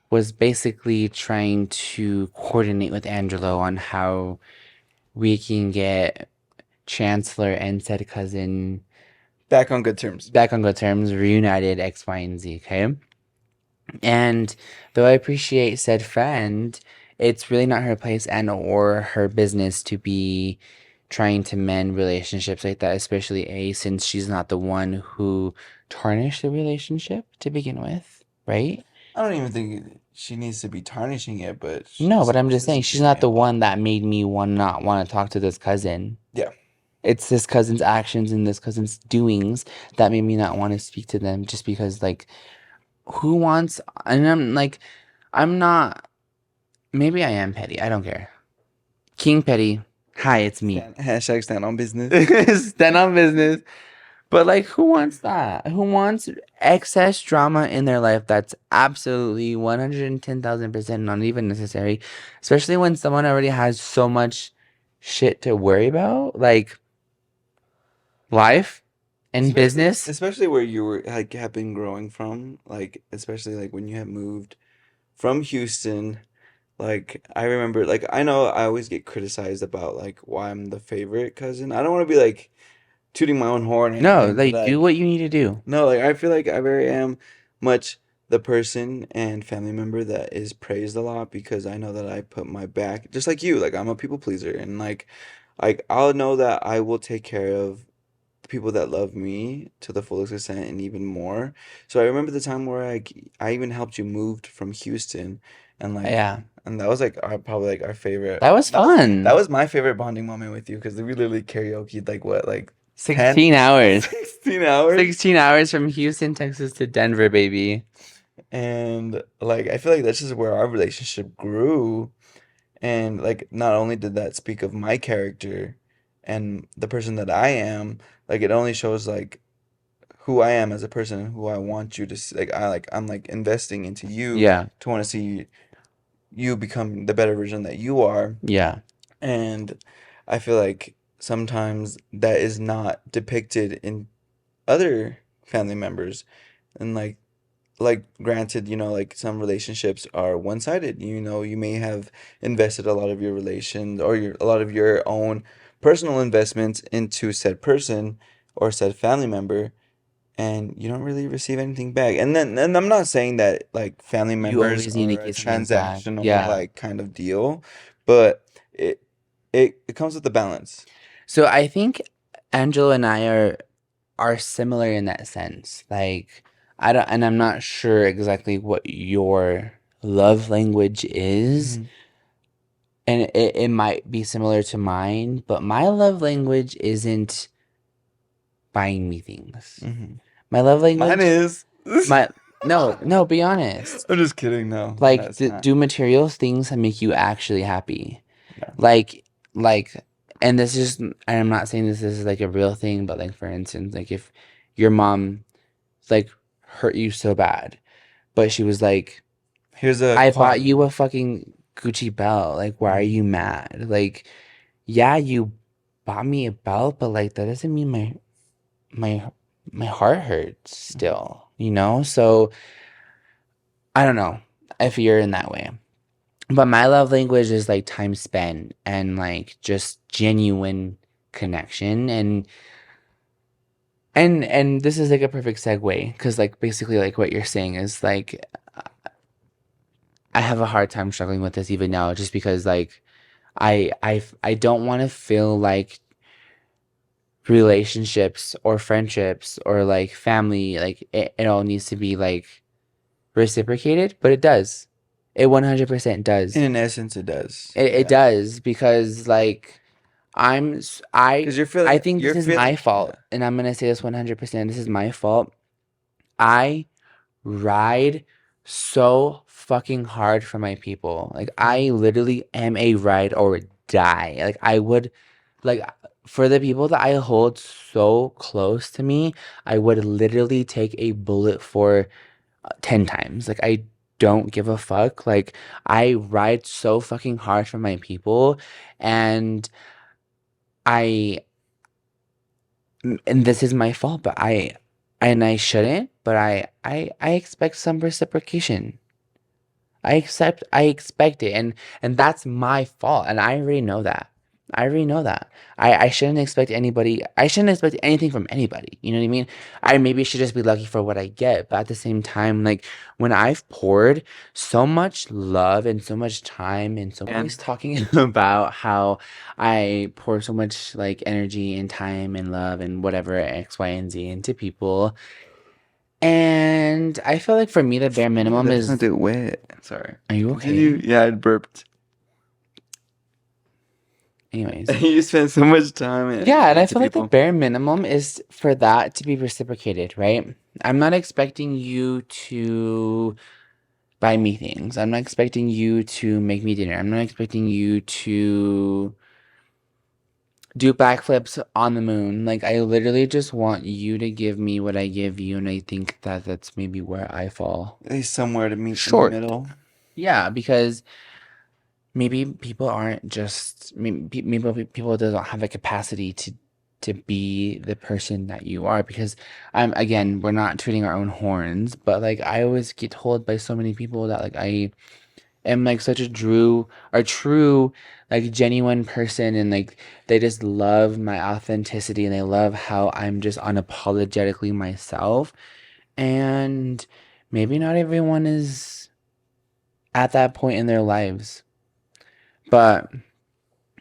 was basically trying to coordinate with Angelo on how we can get Chancellor and said cousin Back on good terms. back on good terms, reunited X, Y, and Z, okay? And though I appreciate said friend, it's really not her place and or her business to be trying to mend relationships like that, especially A, since she's not the one who tarnished the relationship to begin with, right? I don't even think she needs to be tarnishing it, but No, but I'm she just saying doesn't she's need to be not the involved. one that made me not want to talk to this cousin. Yeah. It's this cousin's actions and this cousin's doings that made me not want to speak to them just because like who wants and I'm like I'm not maybe I am petty. I don't care. King Petty. Hi, it's me. Stand on business. Stand on business. But like who wants that? Who wants excess drama in their life that's absolutely 110,000% not even necessary, especially when someone already has so much shit to worry about, like life and business. Especially where you were like have been growing from, like especially like when you have moved from Houston. Like I remember, like I know I always get criticized about like why I'm the favorite cousin. I don't want to be like tooting my own horn or No, anything, but like do what like you need to do. no, like I feel like I very am much the person and family member that is praised a lot because I know that I put my back just like you. Like I'm a people pleaser, and like I'll know that I will take care of the people that love me to the fullest extent and even more. So I remember the time where I even helped you moved from Houston, and like Yeah. and that was like probably like our favorite. That was That fun. was my favorite bonding moment with you because we literally karaoke like what, like 10 16 hours. 16 hours. 16 hours from Houston, Texas to Denver, baby. And like I feel like that's just where our relationship grew. And like not only did that speak of my character and the person that I am, like it only shows like who I am as a person, who I want you to see. I'm like investing into you Yeah. to want to see you become the better version that you are. Yeah. And I feel like sometimes that is not depicted in other family members. And granted, like some relationships are one-sided. You may have invested a lot of your relations or a lot of your own personal investments into said person or said family member, and you don't really receive anything back. And I'm not saying that like family You members always need to are a get something back. transactional Yeah. like kind of deal, but it it comes with a balance. So I think Angelo and I are similar in that sense. Like I don't, and I'm not sure exactly what your love language is, Hmm. and it might be similar to mine, but my love language isn't buying me things. Hmm. My love Mine language, is. my no, no, be honest. I'm just kidding. No, Like, that's not. do material things that make you actually happy? No. Like, like, and this is, and I'm not saying this is like a real thing, but like, for instance, like if your mom like hurt you so bad, but she was like, Here's a I bought quote. you a fucking Gucci belt. Like, why are Mhm. you mad? Like, yeah, you bought me a belt, but like that doesn't mean my my heart hurts Mhm. still, you know? So I don't know if you're in that way. But my love language is like time spent and like just genuine connection and this is like a perfect segue because like basically like what you're saying is like I have a hard time struggling with this even now just because like I don't want to feel like relationships or friendships or like family like it all needs to be like reciprocated, but it does. It 100% In does. an essence, it does. It Yeah. does because like Because I think this you're is my feeling, fault, yeah. and I'm gonna say this 100%. This is my fault. I ride so fucking hard for my people. Like I Mhm. literally am a ride or die. Like I would like for the people that I hold so close to me, I would literally take a bullet for 10 times. Like I don't give a fuck. Like I ride so fucking hard for my people and I and this is my fault, but I shouldn't, but I expect some reciprocation. I expect it and that's my fault and I already know that. I already know that. I shouldn't expect anybody I shouldn't expect anything from anybody. You know what I mean? I maybe should just be lucky for what I get, but at the same time, like when I've poured so much love and so much time and so always And talking about how I pour so much like energy and time and love and whatever X, Y, and Z into people. And I feel like for me the bare ooh, minimum that is sounded wet. Sorry. are you Continue. okay? Yeah, I burped. Anyways. You spend so much time and Yeah, energy and I into feel like the people. bare minimum is for that to be reciprocated, right? I'm not expecting you to buy me things. I'm not expecting you to make me dinner. I'm not expecting you to do backflips on the moon. Like, I literally just want you to give me what I give you, and I think that that's maybe where I fall There's somewhere to meet in the short. middle. Yeah, because maybe people aren't just maybe people don't have the capacity to be the person that you are because I'm again we're not tooting our own horns but like I always get told by so many people that like I am like such a true like genuine person and like they just love my authenticity and they love how I'm just unapologetically myself and maybe not everyone is at that point in their lives but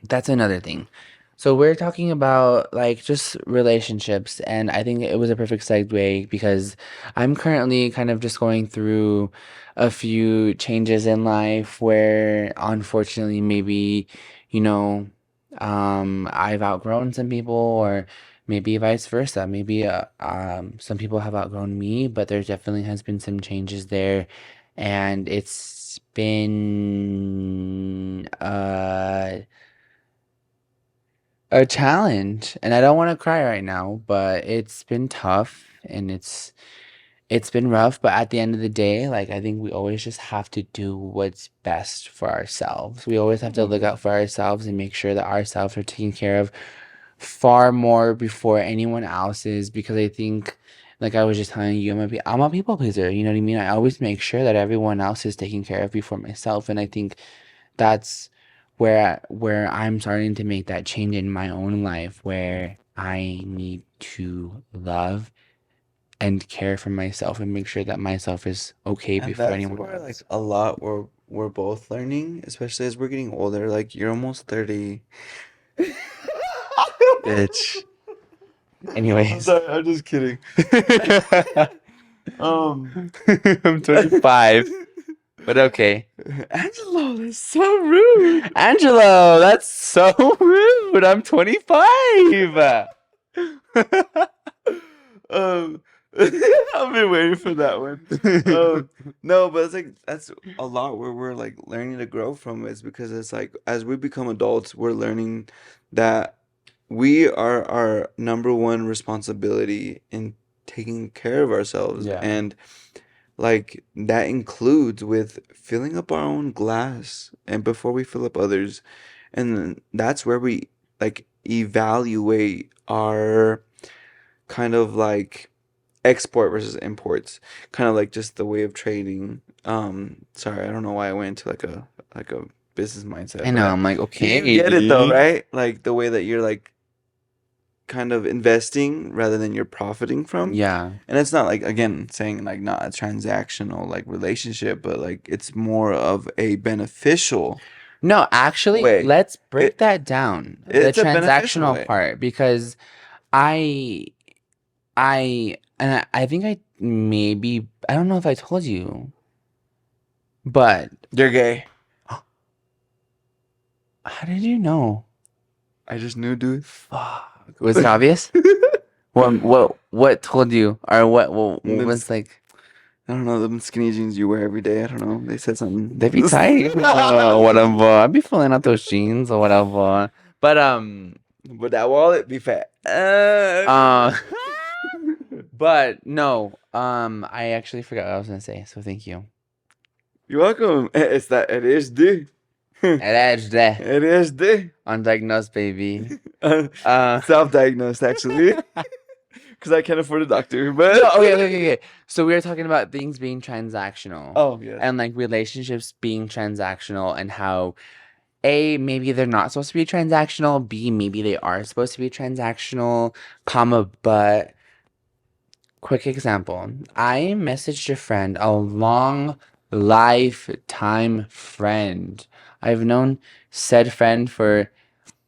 that's another thing. So we're talking about like just relationships, and I think it was a perfect segue because I'm currently kind of just going through a few changes in life where unfortunately maybe, you know, I've outgrown some people or maybe vice versa. Maybe some people have outgrown me, but there definitely has been some changes there and it's been a challenge, and I don't want to cry right now, but it's been tough and it's been rough, but at the end of the day, like I think we always just have to do what's best for ourselves. We always have to look Mhm. out for ourselves and make sure that ourselves are taken care of far more before anyone else's because I think like I was just telling you, I'm a people pleaser, you know what I mean? I always make sure that everyone else is taken care of before myself, and I think that's where I'm starting to make that change in my own life where I need to love and care for myself and make sure that myself is okay And before that's anyone where like else. a lot we're both learning, especially as we're getting older. Like you're almost 30. Bitch. I'm Anyways, sorry, I'm just kidding. Um I'm 25, but okay. Angelo, that's so rude. Angelo, that's so rude. I'm 25. um I've been waiting for that one. Um no, but it's like that's a lot where we're like learning to grow from is because it's like as we become adults, we're learning that we are our number one responsibility in taking care of ourselves, Yeah. and like that includes with filling up our own glass and before we fill up others, and then that's where we like evaluate our kind of like export versus imports, kind of like just the way of trading. Sorry, I don't know why I went into like a business mindset, I know. but I'm like, you get it though, okay. right? Like the way that you're like kind of investing rather than you're profiting from. Yeah. And it's not like again saying like not a transactional like relationship, but like it's more of a beneficial No, actually, way. let's break It that down, the it's a beneficial transactional way. part, because I, I think I maybe, I don't know if I told you, but You're gay. how did you know? I just knew, dude. Fuck. Was it obvious? What told you? Or what Them was like, I don't know, them skinny jeans you wear every day. I don't know. They said something. they be tight? Whatever. I be filling out those jeans or whatever. But, But that wallet be fat. uh, but no, I actually forgot what I was gonna say, so thank you. You're welcome. It's that it is D. Allegedly. It is D. Undiagnosed baby. Uh, Self-diagnosed actually, because I can't afford a doctor. no, But okay. So we were talking about things being transactional oh yes, and like relationships being transactional and how A, maybe they're not supposed to be transactional, B, maybe they are supposed to be transactional, comma, but quick example. I messaged a friend, a long lifetime friend. I've known said friend for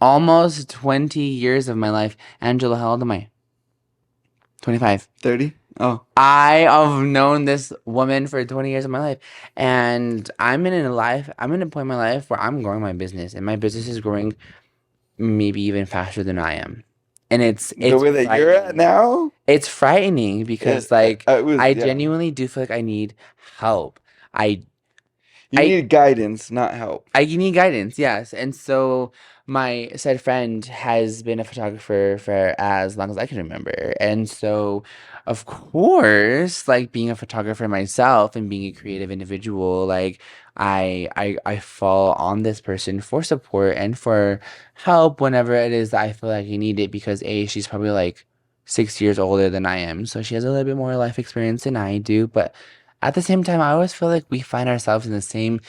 almost 20 years of my life. Angela, how old am I? 25. 30. Oh, I have known this woman for 20 years of my life. And I'm in a point in my life where I'm growing my business and my business is growing maybe even faster than I am. And the it's way that you're at frightening. now, It's frightening because like it was I yeah. genuinely do feel like I need help. I You I need guidance, not help. I need guidance, yes. And so my said friend has been a photographer for as long as I can remember. And so, of course, like being a photographer myself and being a creative individual, like I fall on this person for support and for help whenever it is that I feel like I need it because A, she's probably like 6 years older than I am. So she has a little bit more life experience than I do. But at the same time, I always feel like we find ourselves in the same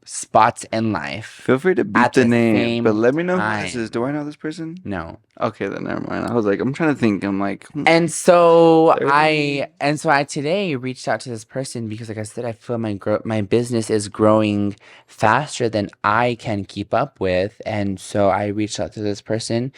spots in life Feel free to beep at the the name, but same let me know who this is. Do I time. know this person? No. Okay, then never mind. I was like, I'm trying to think. I'm like, And so 30. I today reached out to this person because like I said, I feel my business is growing faster than I can keep up with. And so I reached out to this person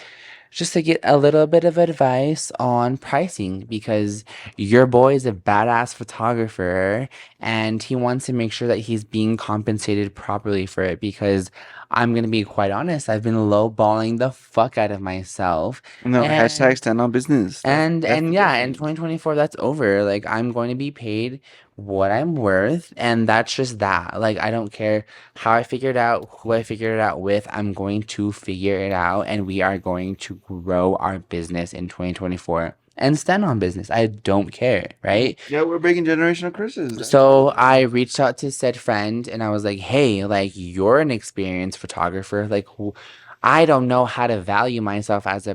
just to get a little bit of advice on pricing because your boy is a badass photographer and he wants to make sure that he's being compensated properly for it because I'm gonna be quite honest. I've been lowballing the fuck out of myself, No, hashtag and stand on business. That's the yeah, in difference. 2024, that's over. Like, I'm going to be paid what I'm worth, and that's just that. Like, I don't care how I figured out, who I figured it out with. I'm going to figure it out, and we are going to grow our business in 2024 and stand on business. I don't care, right? Yeah, we're breaking generational curses. That's what So we're I doing. reached out to said friend and I was like, "Hey, like you're an experienced photographer. Like I don't know how to value myself as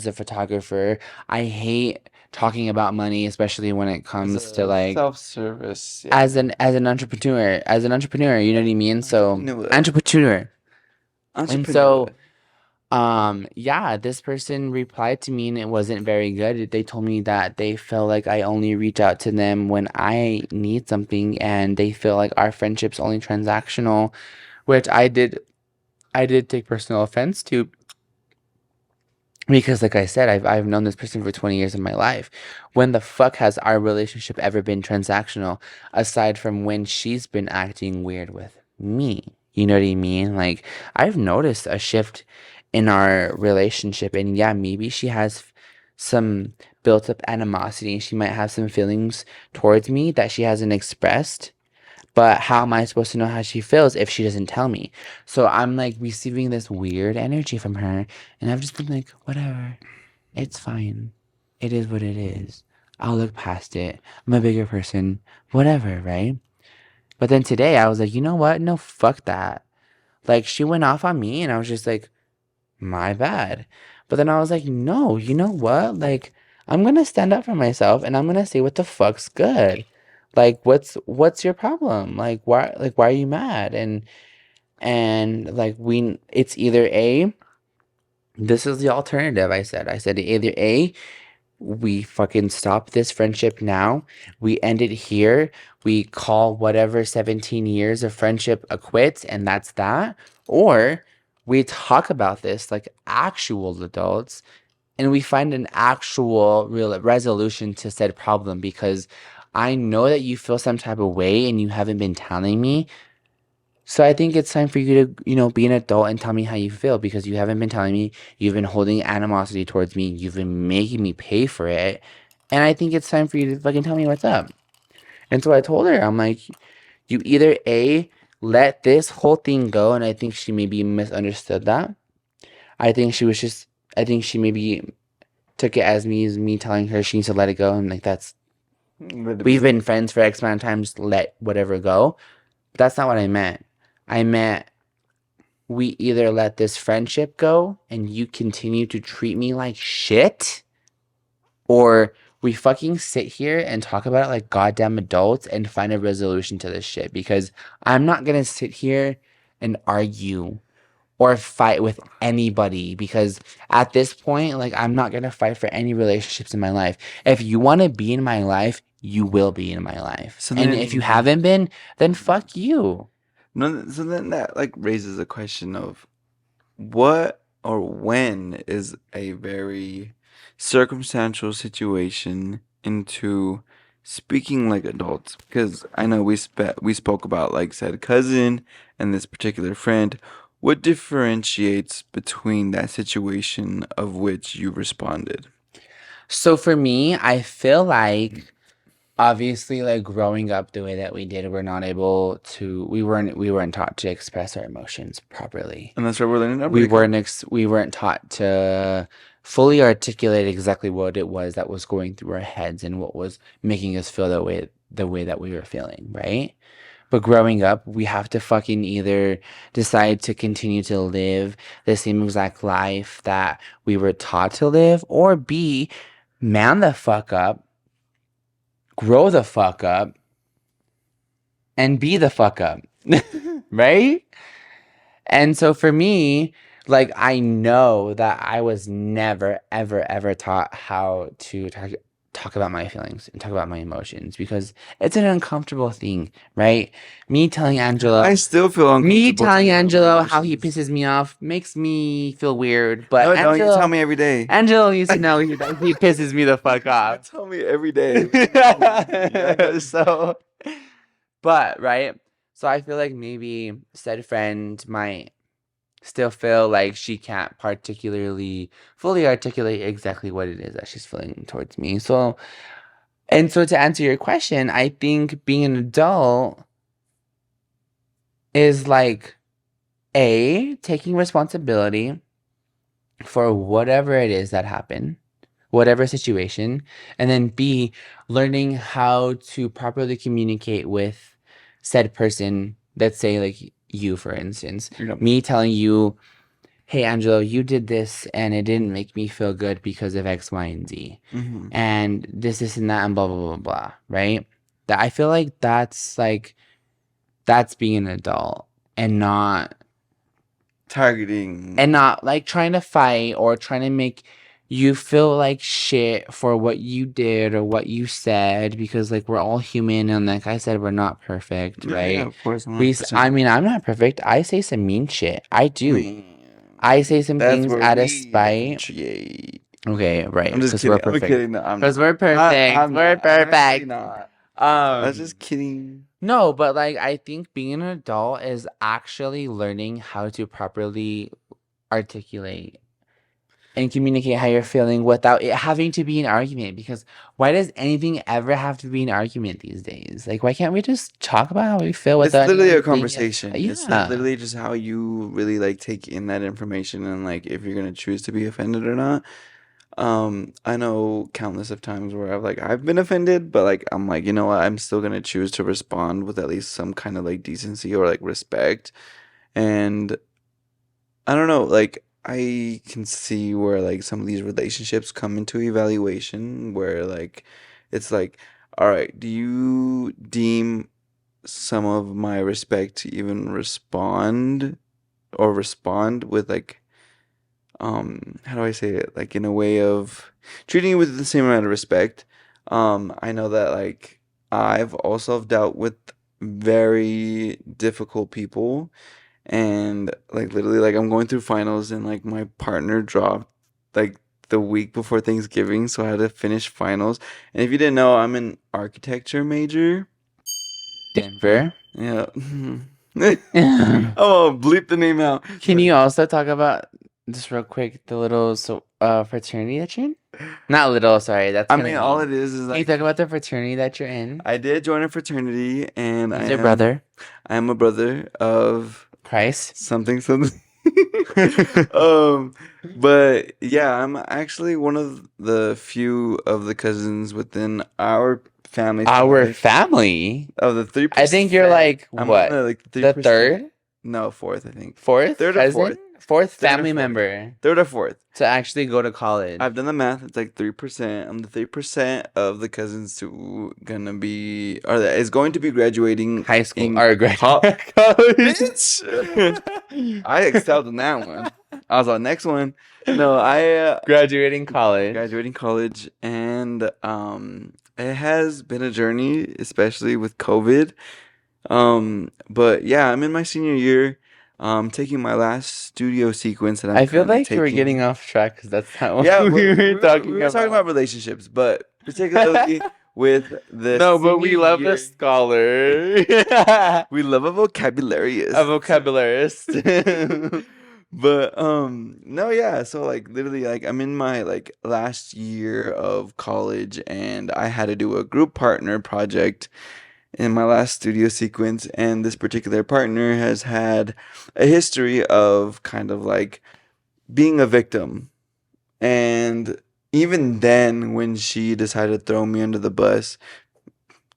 a photographer. I hate talking about money, especially when it As comes to a like self-service, yeah. as an entrepreneur, you know what I mean? So Entrepreneur. entrepreneur. And so Entrepreneur. yeah, this person replied to me and it wasn't very good. They told me that they feel like I only reach out to them when I need something and they feel like our friendship's only transactional, which I did take personal offense to because like I said, I've known this person for 20 years of my life. When the fuck has our relationship ever been transactional aside from when she's been acting weird with me? You know what I mean? Like I've noticed a shift in our relationship and yeah, maybe she has some built up animosity. She might have some feelings towards me that she hasn't expressed. But how am I supposed to know how she feels if she doesn't tell me? So I'm like receiving this weird energy from her and I've just been like, whatever. It's fine. It is what it is. I'll look past it. I'm a bigger person. Whatever, right? But then today I was like, you know what? No, fuck that. Like she went off on me and I was just like, my bad. But then I was like, no, you know what? Like I'm gonna stand up for myself and I'm gonna say what the fuck's good. Like what's your problem? Like why are you mad? And like we it's either A, this is the alternative, I said. I said either A, we fucking stop this friendship now. We end it here. We call whatever 17 years of friendship a quit, and that's that. Or we talk about this like actual adults and we find an actual real resolution to said problem because I know that you feel some type of way and you haven't been telling me. So I think it's time for you to, you know, be an adult and tell me how you feel because you haven't been telling me. You've been holding animosity towards me. You've been making me pay for it. And I think it's time for you to fucking tell me what's up. And so I told her, I'm like, you either A, let this whole thing go. And I think she maybe misunderstood that. I think she was just, I think she maybe took it as me telling her she needs to let it go. And like, Let it we've be. been friends for X amount of time, just let whatever go. But that's not what I meant. I meant we either let this friendship go and you continue to treat me like shit, or we fucking sit here and talk about it like goddamn adults and find a resolution to this shit. Because I'm not gonna sit here and argue or fight with anybody because at this point, like, I'm not gonna fight for any relationships in my life. If you wanna be in my life, you will be in my life. So And if you then, haven't been, then fuck you. no, so then that like raises a question of what or when is a very circumstantial situation into speaking like adults? Because I know we spoke about like said cousin and this particular friend. What differentiates between that situation of which you responded? So for me, I feel like obviously like growing up the way that we did, we're not able to we weren't taught to express our emotions properly. And that's why we're learning to break up. We weren't taught to fully articulate exactly what it was that was going through our heads and what was making us feel the way that we were feeling, right? But growing up, we have to fucking either decide to continue to live the same exact life that we were taught to live, or B, man the fuck up, grow the fuck up, and be the fuck up. Right? And so for me, like I know that I was never, ever, ever taught how to talk about my feelings and talk about my emotions because it's an uncomfortable thing, right? Me telling I Angelo, still feel me uncomfortable telling talking about my Angelo how he emotions. pisses me off makes me feel weird. No, But don't. You tell me every day. Angelo needs to know that he pisses me the fuck You off. tell me every day. What do you mean? I know. So, but right. So I feel like maybe said friend might still feel like she can't particularly fully articulate exactly what it is that she's feeling towards me. So, and so to answer your question, I think being an adult is like A, taking responsibility for whatever it is that happened, whatever situation, and then B, learning how to properly communicate with said person. Let's say, like you, for instance, Yeah. me telling you, hey, Angelo, you did this and it didn't make me feel good because of X, Y, and Z. Mm-hmm. And this, and that, and blah, blah, blah, blah, right? That I feel like that's being an adult and not Targeting. like trying to fight or trying to make you feel like shit for what you did or what you said, because like we're all human and like I said, we're not perfect, Yeah, right? of course, I 100%. mean, I'm not perfect. I say some mean shit. I do. Man, I say some that's things where out of we spite. differentiate. Okay, right, I'm just because we're kidding. I'm perfect. kidding. No, I'm Because not. we're perfect. I'm We're not. I'm actually perfect. not. I was just kidding. No, but like I think being an adult is actually learning how to properly articulate and communicate how you're feeling without it having to be an argument. Because why does anything ever have to be an argument these days? Like, why can't we just talk about how we feel It's without literally a anyone being conversation. It's like yeah. literally just how you really like take in that information and like if you're gonna choose to be offended or not. I know countless of times where I've been offended, but like I'm like, you know what, I'm still gonna choose to respond with at least some kind of like decency or like respect. And I don't know, like I can see where like some of these relationships come into evaluation where like it's like, all right, do you deem some of my respect to even respond with like how do I say it? Like in a way of treating you with the same amount of respect. I know that like I've also dealt with very difficult people and like literally like I'm going through finals and like my partner dropped like the week before Thanksgiving, so I had to finish finals. And if you didn't know, I'm an architecture major. Denver. Yeah. Can Oh, bleep the name out. you also talk about just real quick the little fraternity that you're in? Not little, sorry, that's I kind of mean, all mean. it is Can you like talk about the fraternity that you're in? I did join a fraternity, and He's your brother, I am a brother of Christ. something something. um, but yeah, I'm actually one of the few of the cousins within our family Our side family. of the three I think you're percent. like I'm one what? of like the The 3%. third, No, fourth, I think. fourth Third or cousin, fourth. fourth Third or family fourth. member Third or fourth. to actually go to college. I've done the math. It's like 3%. I'm the 3% of the cousins who gonna be or that is going to be graduating High school in or college. college. Bitch, I excelled in that one. I was on next one. No, I Graduating college. graduating college, and it has been a journey, especially with COVID. But yeah, I'm in my senior year. Taking my last studio sequence that I'm I feel currently like you were getting taking. off track because that's not what Yeah, we were we talking were talking about. about relationships, but particularly with the No, but senior we love a year, scholar, we love a a vocabularyist. vocabularist. But no, yeah, so like literally like I'm in my like last year of college and I had to do a group partner project in my last studio sequence, and this particular partner has had a history of kind of like being a victim. And even then, when she decided to throw me under the bus,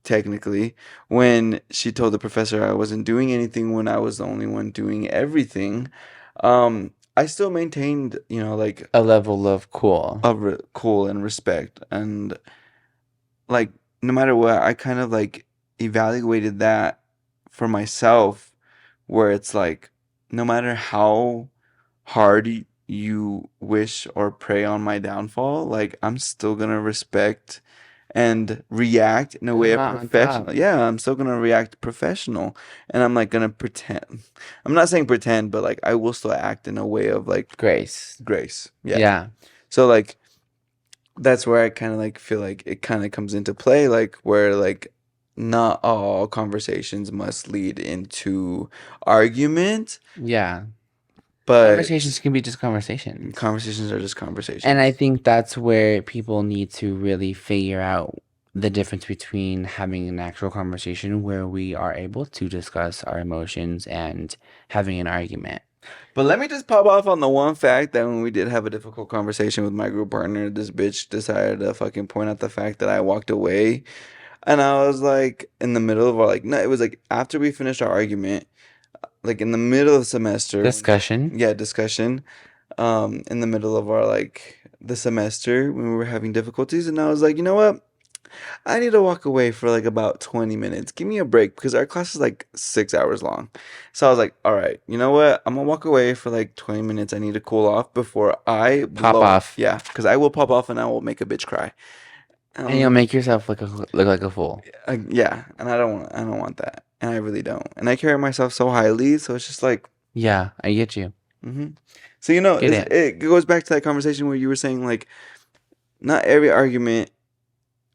technically, when she told the professor I wasn't doing anything when I was the only one doing everything, I still maintained, you know, like A level of cool. cool and respect. And like, no matter what, I kind of like evaluated that for myself, where it's like, no matter how hard you wish or pray on my downfall, like I'm still gonna respect and react in a way Come of out on top. professional. Yeah, I'm still gonna react professional, and I'm like gonna pretend. I'm not saying pretend, but like I will still act in a way of like Grace. grace. Yeah. Yeah. So like that's where I kind of like feel like it kind of comes into play, like where like not all conversations must lead into argument. Yeah. But Conversations can be just conversations. conversations are just And I conversations. think that's where people need to really figure out the difference between having an actual conversation where we are able to discuss our emotions and having an argument. But let me just pop off on the one fact that when we did have a difficult conversation with my group partner, this bitch decided to fucking point out the fact that I walked away. And I was like, in the middle of our, like, no, it was like after we finished our argument, like in the middle of the semester, Discussion. yeah, discussion, in the middle of our, like, the semester when we were having difficulties. And I was like, you know what? I need to walk away for like about 20 minutes. Give me a break because our class is like 6 hours long. So I was like, all right, you know what? I'm gonna walk away for like 20 minutes. I need to cool off before I Pop blow. off. Yeah, because I will pop off and I will make a bitch cry. And you'll make yourself look like a fool. Yeah, and I don't want that. And I really don't. And I carry myself so highly, so it's just like, Yeah, I get you. hmm so you know, Get it. it goes back to that conversation where you were saying like, not every argument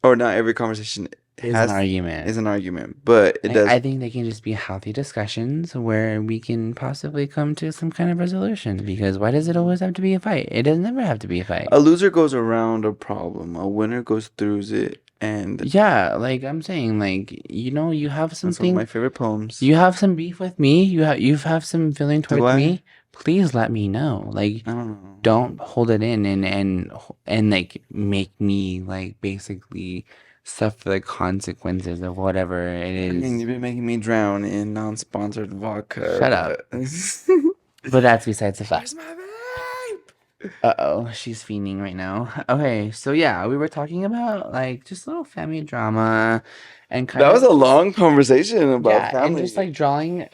or not every conversation Is an has argument. is an argument, but it I does. think they can just be healthy discussions where we can possibly come to some kind of resolution. Because why does it always have to be a fight? It doesn't ever have to be a fight. A loser goes around a problem. A winner goes through it, and Yeah, like I'm saying, like you have that's one of something, my favorite poems. you have some beef with me, you have some feeling Do towards I? me. Please let me know. Like, I don't know. don't hold it in and like make me like basically suffer the consequences of whatever it I mean, is. you've been making me drown in non-sponsored vodka, Shut up. but But that's besides the fact. where's my vape? Uh-oh, she's fiending right now. Okay, so yeah, we were talking about like just little family drama and kind That was of a just long conversation about yeah, and just family. like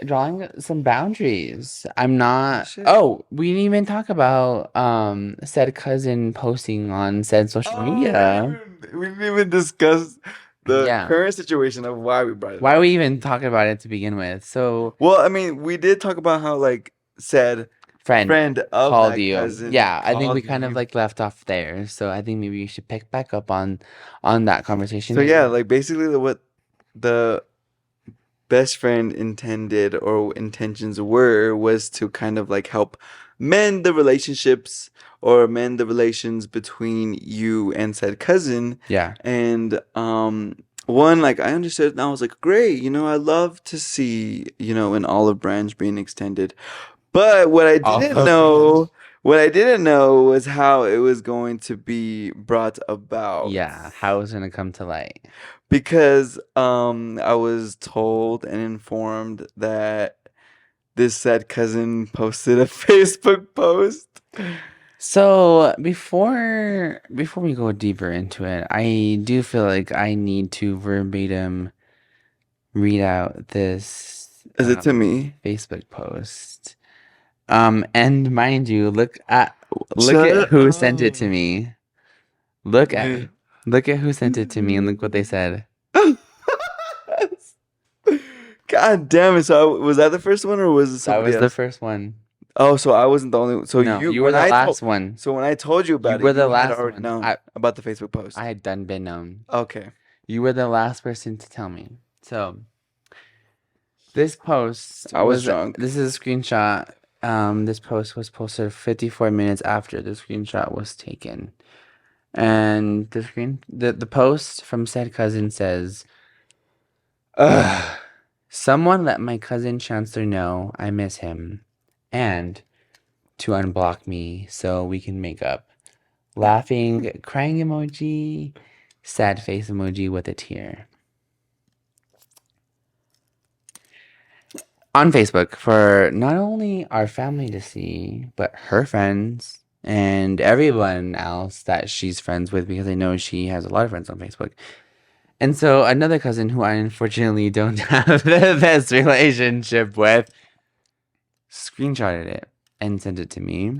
drawing some boundaries. I'm Oh not shit. Oh, we didn't even talk about said cousin posting on said social Oh, media. we didn't even discuss the Yeah. current situation of why we brought it Why are up. we even talking about it to begin with? So, Well, I mean, we did talk about how like said friend friend of called that you. cousin Yeah, I think we called kind of me. like left off there. So I think maybe we should pick back up on that So conversation. yeah, like basically what the best friend intended or intentions were was to kind of like help mend the relationships or mend the relations between you and said cousin. Yeah. And one, like I understood and I was like, great, you know, I love to see, you know, an olive branch being extended. But Off of branch. what I didn't know was how it was going to be brought about. Yeah, how is it gonna come to light? Because I was told and informed that this said cousin posted a Facebook post. So before we go deeper into it, I do feel like I need to verbatim read out this Is it to me? Facebook post. And mind you, look at Shut who sent it to up. me. Look at Man. look at who sent it to me and look what they said. God damn it. So was that the first one or was it That somebody was the else? first one. Oh, so I wasn't the only so No, you you were the last one. when I told you You about it, were the you had last already one. known about the Facebook post. I had done been known. Okay. You were the last person to tell me. So this post I was was drunk. this is a screenshot. This post was posted 54 minutes after the screenshot was taken. And the post from said cousin says, ugh, someone let my cousin Chancellor know I miss him and to unblock me so we can make up. Laughing, crying emoji, sad face emoji with a tear. On Facebook for not only our family to see, but her friends and everyone else that she's friends with because I know she has a lot of friends on Facebook. And so another cousin who I unfortunately don't have the best relationship with screenshotted it and sent it to me.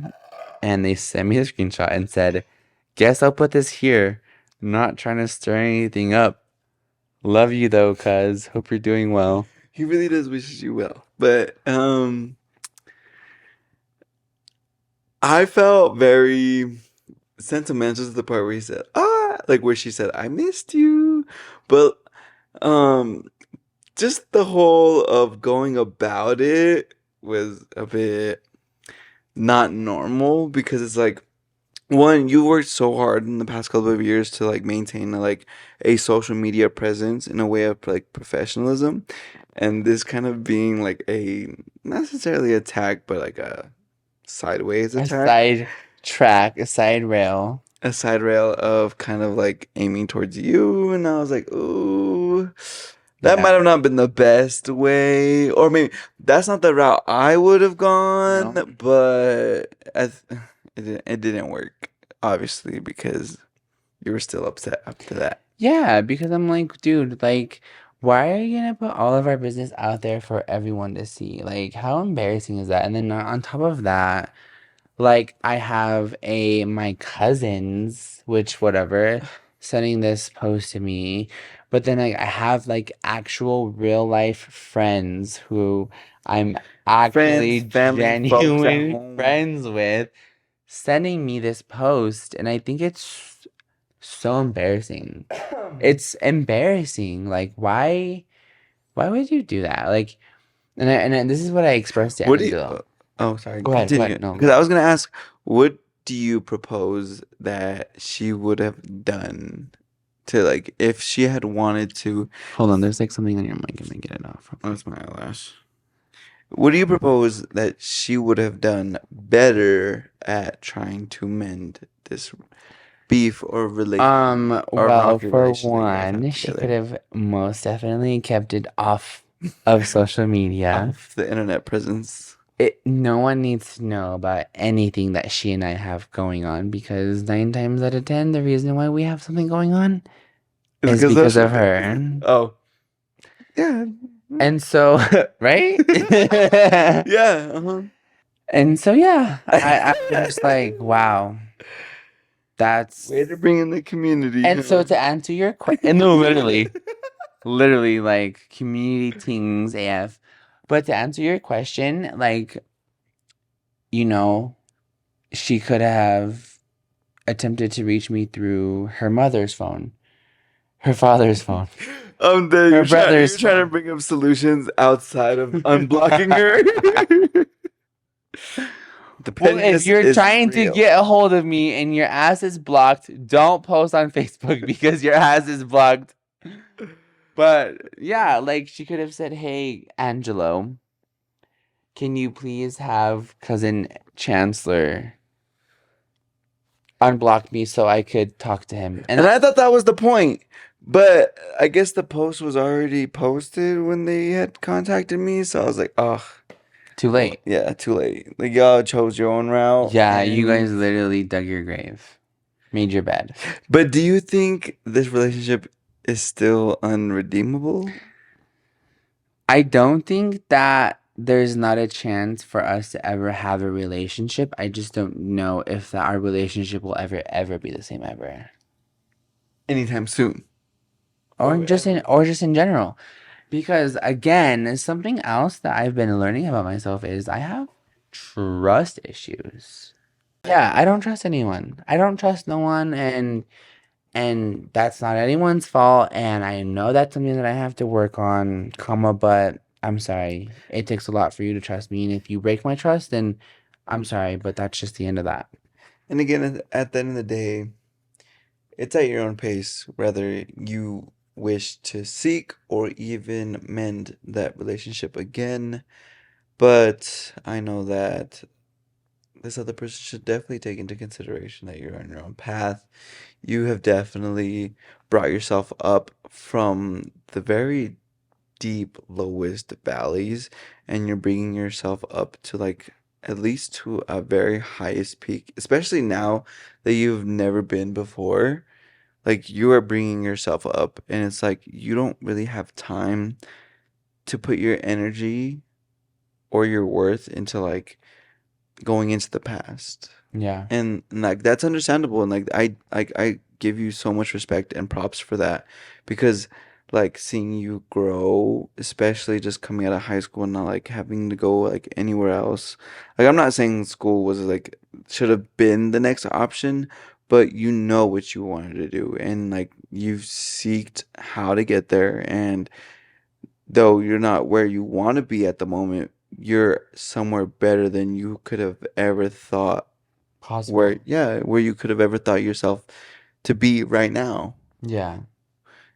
And they sent me the screenshot and said, guess I'll put this here. Not trying to stir anything up. Love you though, cuz. Hope you're doing well. He really does wish you well. But I felt very sentimental to the part where he said, ah, like where she said, I missed you. But um just the whole of going about it was a bit not normal because it's like one, you worked so hard in the past couple of years to like maintain like a social media presence in a way of like professionalism, and this kind of being like a not necessarily attack but like a sideways A attack, side track, a side rail. a side rail of kind of like aiming towards you, and I was like, ooh, that might Yeah. have not been the best way, or maybe that's not the route I would have gone, No. but it didn't work, obviously, because you were still upset after that. Yeah, because I'm like, dude, like, why are you gonna put all of our business out there for everyone to see? Like, how embarrassing is that? And then on top of that, like, I have my cousins, which whatever, sending this post to me, but then like I have like actual real life friends who I'm Friends, actually family, folks at genuine home. friends with sending me this post, and I think it's so embarrassing. It's embarrassing. Like, why would you do that? Like, and this is what I expressed to What do you? Angelo. Oh, sorry. Go ahead, go Continue. ahead. No, Because go. I was gonna ask, what do you propose that she would have done to like if she had wanted to? Hold on, there's like something on your mic. Let me get it off real Oh, quick. that's my eyelash. What do you propose that she would have done better at trying to mend this beef or relation or Well, rocky for relation that you guys have one, she could together? have most definitely kept it off of social media. Off the internet presence. No one needs to know about anything that she and I have going on because 9 times out of 10, the reason why we have something going on Is is because because social of media. her. Oh, yeah. And so, right? Yeah, uh-huh. And so, yeah, I'm just like, wow, Way that's. to bring in the community, And so huh? to answer your question, no, literally, like community things AF. But to answer your question, like, you know, she could have attempted to reach me through her mother's phone, her father's phone, her You're brother's trying to phone. bring up solutions outside of unblocking her. The Well, if pettiness you're is trying to real. get a hold of me and your ass is blocked, don't post on Facebook because your ass is blocked. But yeah, like she could have said, "Hey, Angelo, can you please have cousin Chancellor unblock me so I could talk to him?" And And I that's thought that was the point. But I guess the post was already posted when they had contacted me, so I was like, oh, too well, late. yeah, too late. Like y'all chose your own route, Yeah, you guys and literally dug your grave, made your bed. but do you think this relationship is still unredeemable? I don't think that there's not a chance for us to ever have a relationship. I just don't know if our relationship will ever be the same ever. Anytime soon. Or just in general. Because again, something else that I've been learning about myself is I have trust issues. Yeah, I don't trust anyone. I don't trust no one, and that's not anyone's fault, and I know that's something that I have to work on, comma, but I'm sorry. It takes a lot for you to trust me, and if you break my trust, then I'm sorry, but that's just the end of that. And again, at the end of the day, it's at your own pace, whether you wish to seek or even mend that relationship again. But I know that this other person should definitely take into consideration that you're on your own path. You have definitely brought yourself up from the very deep, lowest valleys, and you're bringing yourself up to like at least to a very highest peak, especially now that you've never been before. Like you are bringing yourself up, and it's like you don't really have time to put your energy or your worth into like going into the past. Yeah. And like that's understandable, and like I give you so much respect and props for that, because like seeing you grow, especially just coming out of high school and not like having to go like anywhere else. Like I'm not saying school was like should have been the next option, but you know what you wanted to do, and like you've seeked how to get there, and though you're not where you want to be at the moment, you're somewhere better than you could have ever thought, where Possible. yeah, where you could have ever thought yourself to be right now. Yeah.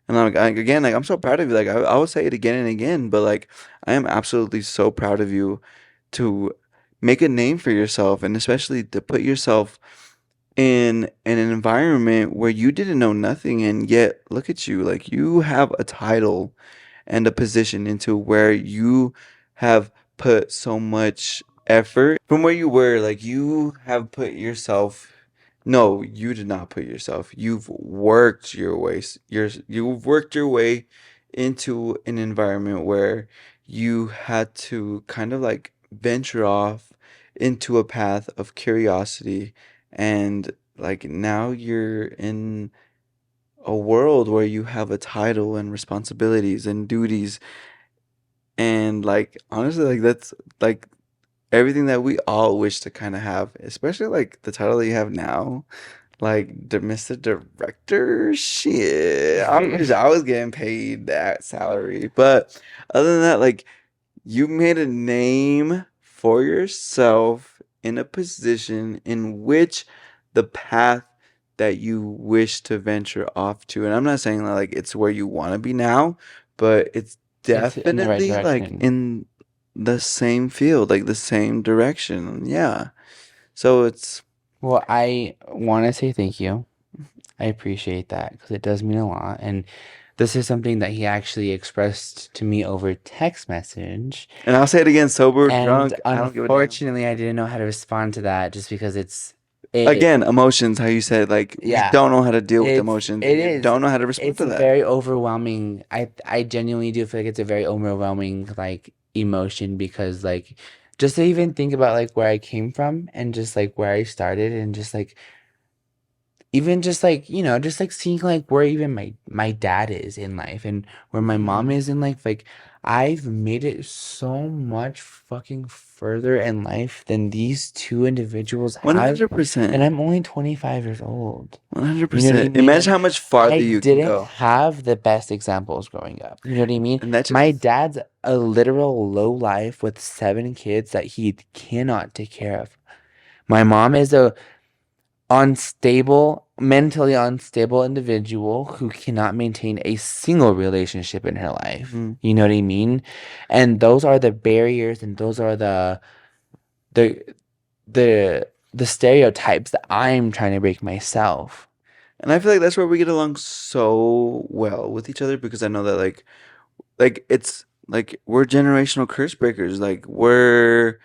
And again, like I'm so proud of you. Like I will say it again and again, but like I am absolutely so proud of you to make a name for yourself, and especially to put yourself in an environment where you didn't know nothing, and yet look at you, like you have a title and a position into where you have put so much effort from where you were. Like you have put yourself, no, you did not put yourself, you've worked your way, you've worked your way into an environment where you had to kind of like venture off into a path of curiosity, and like now you're in a world where you have a title and responsibilities and duties, and like honestly, like that's like everything that we all wish to kind of have, especially like the title that you have now, like the Mr. Director. Shit, I wish I was getting paid that salary. But other than that, like you made a name for yourself in a position in which the path that you wish to venture off to. And I'm not saying that like it's where you want to be now, but it's It's in the right definitely like direction. in the same field, like the same direction. Yeah. So it's Well, I want to say thank you. I appreciate that because it does mean a lot. And this is something that he actually expressed to me over text message. and I'll say it again, sober, And drunk, I don't give a damn. unfortunately, I didn't know how to respond to that just because it, Again, emotions, how you said like we yeah, don't know how to deal with emotions, it and you is. don't know how to respond It's to that. very overwhelming. I genuinely do feel like it's a very overwhelming like emotion because like just to even think about like where I came from and just like where I started and just like even just like just like seeing like where even my dad is in life and where my mom Mm-hmm. is in life, like I've made it so much fucking further in life than these two individuals have, and 100%. I'm only 25 years old. You know what I 100%. mean? Imagine And how much I farther you can didn't go. have the best examples growing up. You know what I mean? And that My just dad's a literal low life with 7 kids that he cannot take care of. My mom is a mentally unstable individual who cannot maintain a single relationship in her life. hmm You know what I mean? And those are the barriers and those are the the stereotypes that I'm trying to break myself. And I feel like that's where we get along so well with each other, because I know that like it's like we're generational curse breakers. Like we're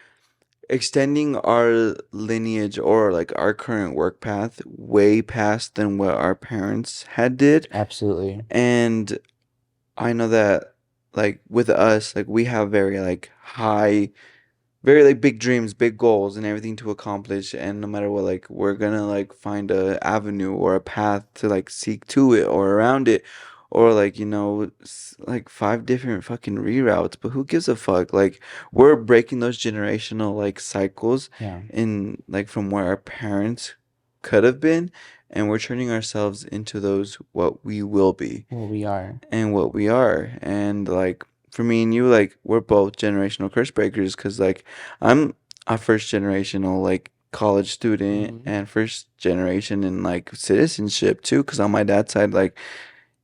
extending our lineage or like our current work path way past than what our parents had did. Absolutely. And I know that like with us, like we have very like high, very like big dreams, big goals, and everything to accomplish. And no matter what, like we're gonna like find a avenue or a path to like seek to it or around it, or like like 5 different fucking reroutes. But who gives a fuck? Like we're breaking those generational like cycles Yeah. in like from where our parents could have been, and we're turning ourselves into those what we will be Well, we are. and what we are. And like for me and you, like we're both generational curse breakers, because like I'm a first generational like college student Hmm. and first generation in like citizenship too, because on my dad's side, like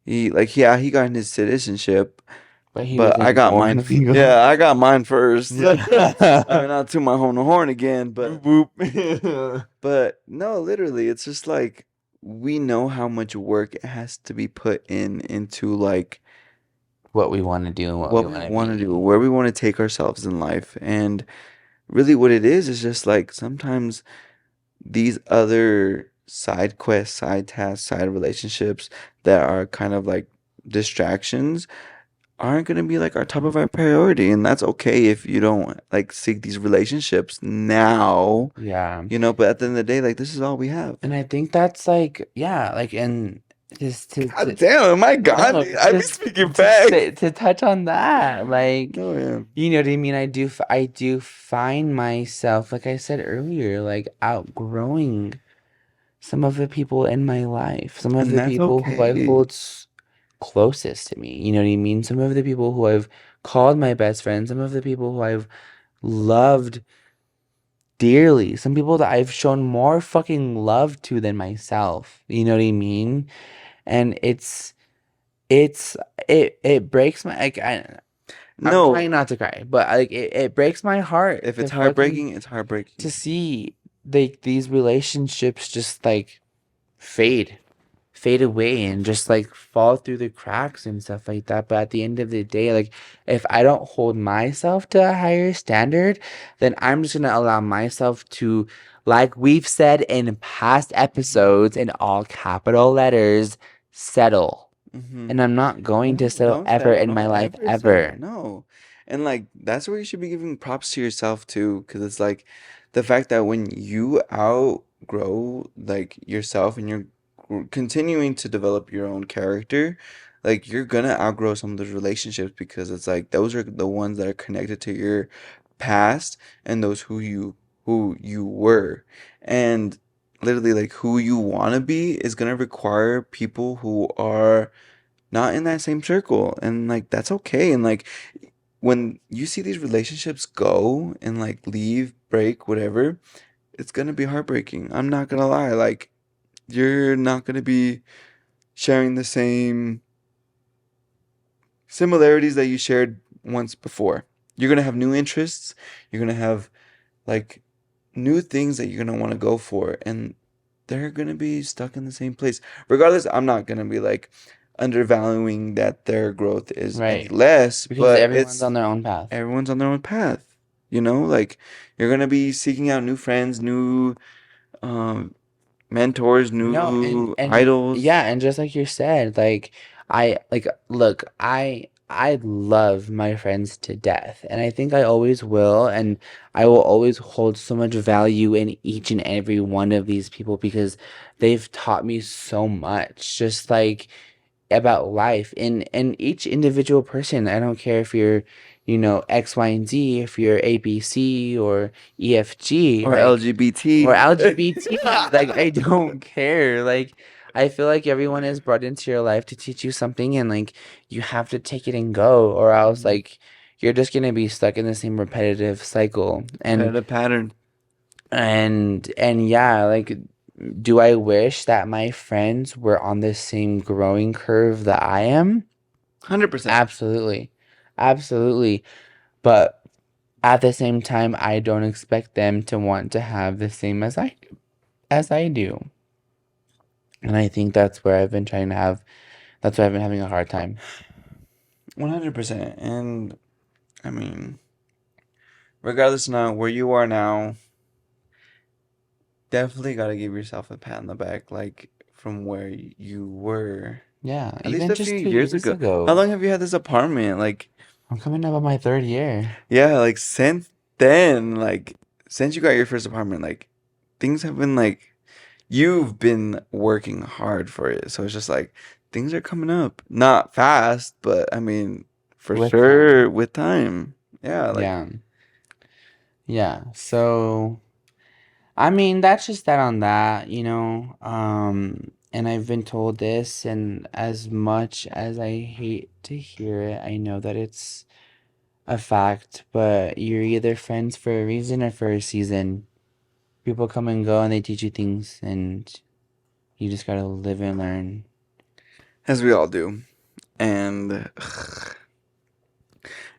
he like yeah, he got his citizenship, But he but I wasn't got born mine. legal. Yeah, I got mine first. I Yeah. mean, not to my own horn again, Boop but boop. no, literally, it's just like we know how much work it has to be put into like What we want to do and what we what we want to want to do, be. where we want to take ourselves in life. And really, what it is just like sometimes these other side quests, side tasks, side relationships that are kind of like distractions aren't going to be like our top of our priority. And that's okay if you don't like seek these relationships now, Yeah. but at the end of the day, like this is all we have. And I think that's like, yeah, like, and just God damn, am I no, Gandhi? I be speaking to facts. say, to touch on that, like, No, yeah. you know what I mean? I do find myself, like I said earlier, like outgrowing some of the people in my life, some of And the that's people who I okay. hold closest to me. You know what I mean? Some of the people who I've called my best friends, some of the people who I've loved dearly. Some people that I've shown more fucking love to than myself. You know what I mean? And it's it breaks my like I'm No, trying not to cry, but like it breaks my heart if to it's fucking heartbreaking, it's to heartbreaking. see these relationships just like fade fade away and just like fall through the cracks and stuff like that. But at the end of the day, like if I don't hold myself to a higher standard, then I'm just gonna allow myself to, like we've said in past episodes in all capital letters, settle. Mm-hmm. And I'm not going to No, settle don't ever settle. in my Don't life ever settle. ever. No. And like that's where you should be giving props to yourself too, because it's like the fact that when you outgrow like yourself and you're continuing to develop your own character, like you're gonna outgrow some of those relationships because it's like those are the ones that are connected to your past and those who you were. And literally like who you want to be is gonna require people who are not in that same circle, and like that's okay. And like when you see these relationships go and like leave, break, whatever, it's gonna be heartbreaking. I'm not gonna lie. Like you're not gonna be sharing the same similarities that you shared once before. You're gonna have new interests. You're gonna have like new things that you're gonna want to go for, and they're gonna be stuck in the same place. Regardless, I'm not gonna be like undervaluing that their growth is any Right. less, Because but everyone's it's on their own path. everyone's on their own path. Like you're gonna be seeking out new friends, new mentors, No, new and yeah, idols. and just like you said, like I like look, I love my friends to death, and I think I always will, and I will always hold so much value in each and every one of these people because they've taught me so much, just like about life in each individual person. I don't care if you're, X, Y, and Z, if you're ABC or EFG, Or like or LGBT. LGBT. Like I don't care. Like I feel like everyone is brought into your life to teach you something and like you have to take it and go or else Mhm. like you're just gonna be stuck in the same repetitive cycle. Repetitive pattern. And yeah, like do I wish that my friends were on the same growing curve that I am? 100%. Absolutely. Absolutely. But at the same time, I don't expect them to want to have the same as I do. And I think that's why I've been having a hard time. 100%. And I mean, regardless now where you are now, definitely got to give yourself a pat on the back, like from where you were Yeah, at least even a just few two years years ago. How ago. long have you had this apartment? Like, I'm coming up on my third year. yeah, like since then, like since you got your first apartment, like things have been like you've been working hard for it. So it's just like things are coming up. Not fast, but I mean, for With time. sure with time. Yeah, like Yeah. Yeah. So I mean, that's just that on that. And I've been told this, and as much as I hate to hear it, I know that it's a fact, but you're either friends for a reason or for a season. People come and go and they teach you things, and you just gotta live and learn. as we all do. And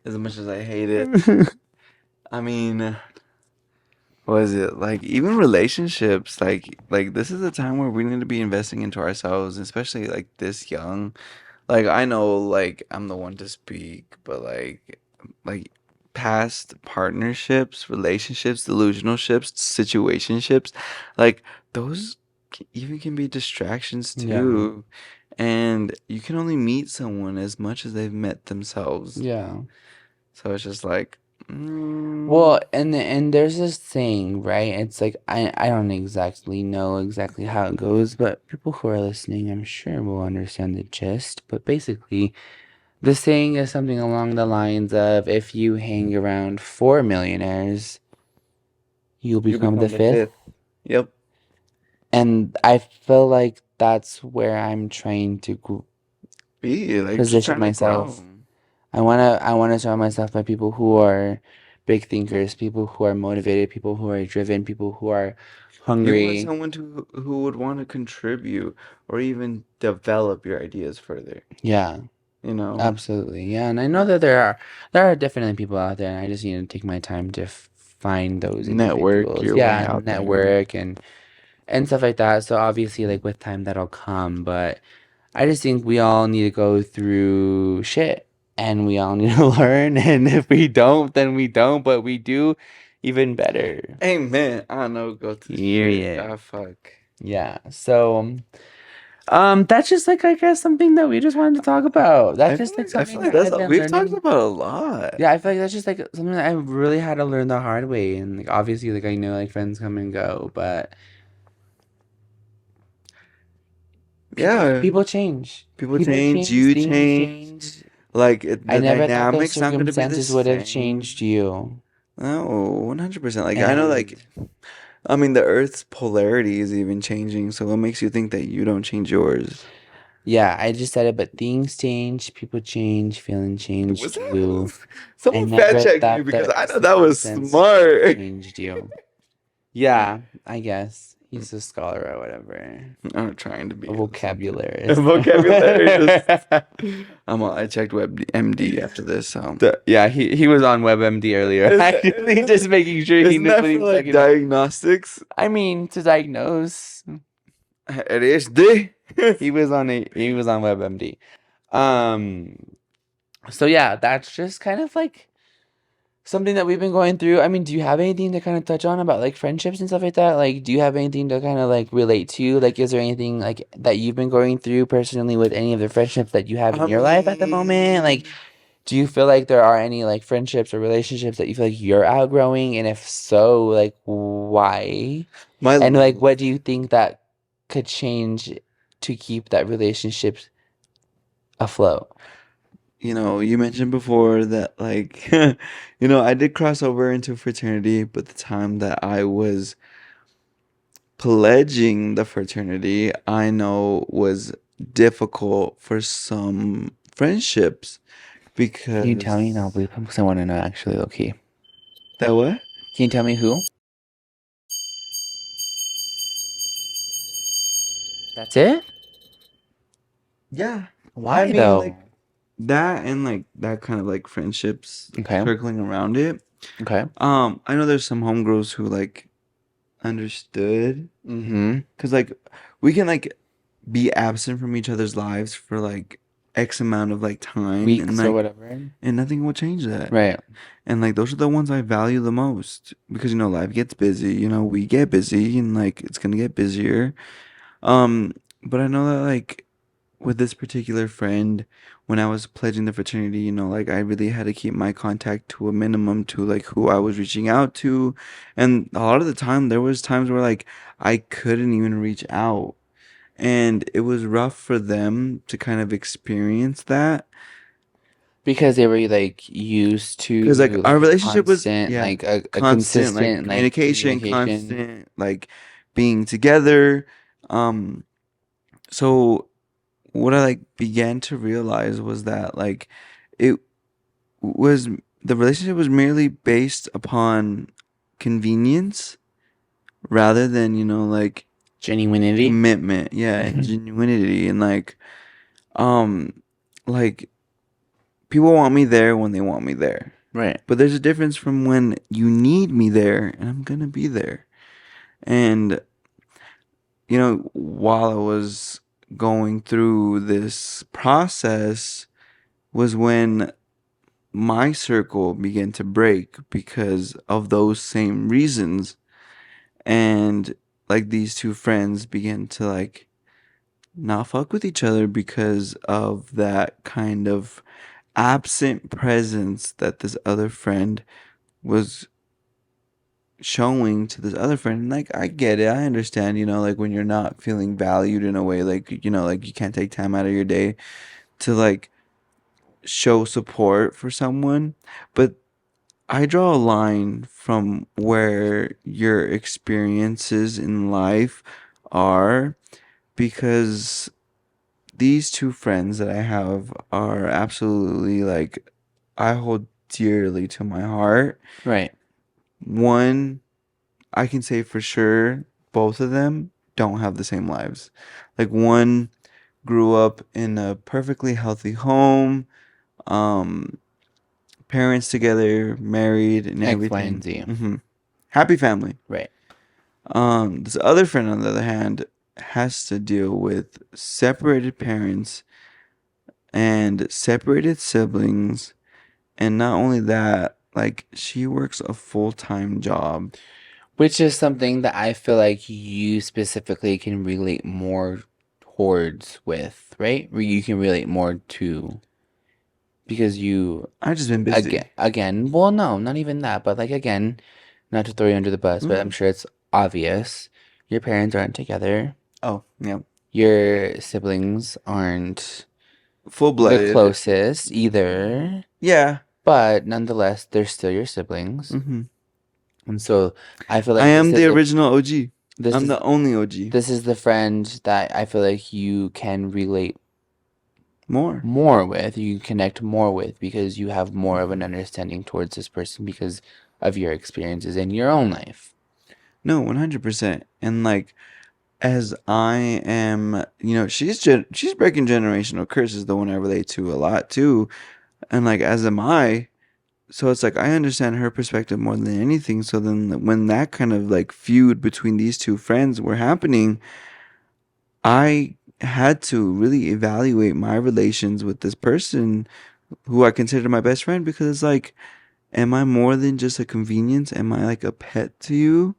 as much as I hate it, I mean, what is it? Like even relationships, like this is a time where we need to be investing into ourselves, especially like this young. Like I know like I'm the one to speak, but like past partnerships, relationships, delusional ships, situationships, like those even can be distractions Yeah. too. And you can only meet someone as much as they've met themselves. Yeah. So it's just like, Well, and there's this thing, right? It's like I don't exactly know exactly how it goes, but people who are listening, I'm sure will understand the gist. But basically, the saying is something along the lines of if you hang around four millionaires, you'll you become the become the fifth. fifth. Yep. And I feel like that's where I'm trying to Be like just position trying to grow. myself. I wanna surround myself by people who are big thinkers, people who are motivated, people who are driven, people who are You want hungry. someone to who would want to contribute or even develop your ideas further, Yeah, you know? absolutely. Yeah, and I know that there are definitely people out there, and I just need to take my time to find those Network individuals. your way Yeah, out there. network and stuff like that. So obviously, like with time, that'll come, but I just think we all need to go through shit and we all need to learn. And if we don't, then we don't, but we do even better. Amen. I know, go to shit. Period. Ah, fuck. Yeah. So, that's just like, I guess, something that we just wanted to talk about. That's just like I feel something like that that's I've been we've talked learning. about a lot. Yeah, I feel like that's just like something that I really had to learn the hard way. And like, obviously, like, I know like friends come and go, but people Yeah, people change. people People change, change, you things change. change. Like I the never thought those dynamics not going to be the circumstances would have same. changed you. No, 100%. Like I know, And like I mean, the Earth's polarity is even changing. So what makes you think that you don't change yours? yeah, I just said it, but things change, people change, feelings Was changed that? you. I Someone fact never checked me thought because the I know that was circumstances would have smart. changed you. Yeah, I guess. He's a scholar or whatever. I'm trying to A be something. vocabulary. Vocabulary. I checked WebMD after this. So Yeah, he was on WebMD earlier. Actually, just making sure he isn't knew that what he for was like talking about. diagnostics? I mean, to diagnose, ADHD. he was on WebMD. Um, so yeah, that's just kind of like something that we've been going through. I mean, do you have anything to kind of touch on about like friendships and stuff like that? Like, do you have anything to kind of like relate to? Like, is there anything like that you've been going through personally with any of the friendships that you have in I your life at the moment? Like, mean, do you feel like there are any like friendships or relationships that you feel like you're outgrowing? And if so, like, why? my And like, what do you think that could change to keep that relationship afloat? you mentioned before that like I did cross over into fraternity, but the time that I was pledging the fraternity, I know was difficult for some friendships Can you tell me? And I'll because believe him because I want to know actually, okay. that what? Can you tell me who? That's it? Yeah. I Why mean, though? like that and like that kind of like friendships Okay. circling around it. Okay. I know there's some homegirls who like understood Mm-hmm. because like we can like be absent from each other's lives for like X amount of like time and Weeks or like whatever. and nothing will change that. Right. And like those are the ones I value the most because life gets busy, we get busy and like it's gonna get busier. Um, but I know that like with this particular friend, when I was pledging the fraternity, like I really had to keep my contact to a minimum to like who I was reaching out to. And a lot of the time there was times where like I couldn't even reach out. And it was rough for them to kind of experience that. Because they were like used Because like to our like a relationship was, constant, yeah, like a constant like consistent like communication, communication. constant like being together. Um, so what I like began to realize was that like it was the relationship was merely based upon convenience rather than like Genuinity. commitment, yeah, and genuinity and um like people want me there when they want me there, Right. but there's a difference from when you need me there and I'm gonna be there. And while I was going through this process was when my circle began to break because of those same reasons. And like these two friends began to like not fuck with each other because of that kind of absent presence that this other friend was showing to this other friend. And like I get it, I understand, like when you're not feeling valued in a way, like like you can't take time out of your day to like show support for someone. But I draw a line from where your experiences in life are because these two friends that I have are absolutely like I hold dearly to my heart. Right. One, I can say for sure, both of them don't have the same lives. Like one grew up in a perfectly healthy home, um, parents together, married, and X, Y, and everything. Z. Happy family. Right. This other friend, on the other hand, has to deal with separated parents and separated siblings. And not only that, like, she works a full-time job. Which is something that I feel like you specifically can relate more towards with, right? Where you can relate more to because you I've just been again busy. again, well no, not even that, but like again, not to throw you under the bus, but I'm Mm. sure it's obvious. Your parents aren't together. Oh, yeah. Your siblings aren't the Full-blooded. closest either, Yeah. but nonetheless, they're still your siblings. hmm And so I feel I like am the original OG. this I'm is the only OG. this is the friend that I feel like you can relate More. more with, you can connect more with because you have more of an understanding towards this person because of your experiences in your own life. No, 100%. And like, as I am, she's breaking generational curses, the one I relate to a lot too. And like, as am I. So it's like I understand her perspective more than anything. So then when that kind of like feud between these two friends were happening, I had to really evaluate my relations with this person who I consider my best friend, because it's like, am I more than just a convenience? Am I like a pet to you?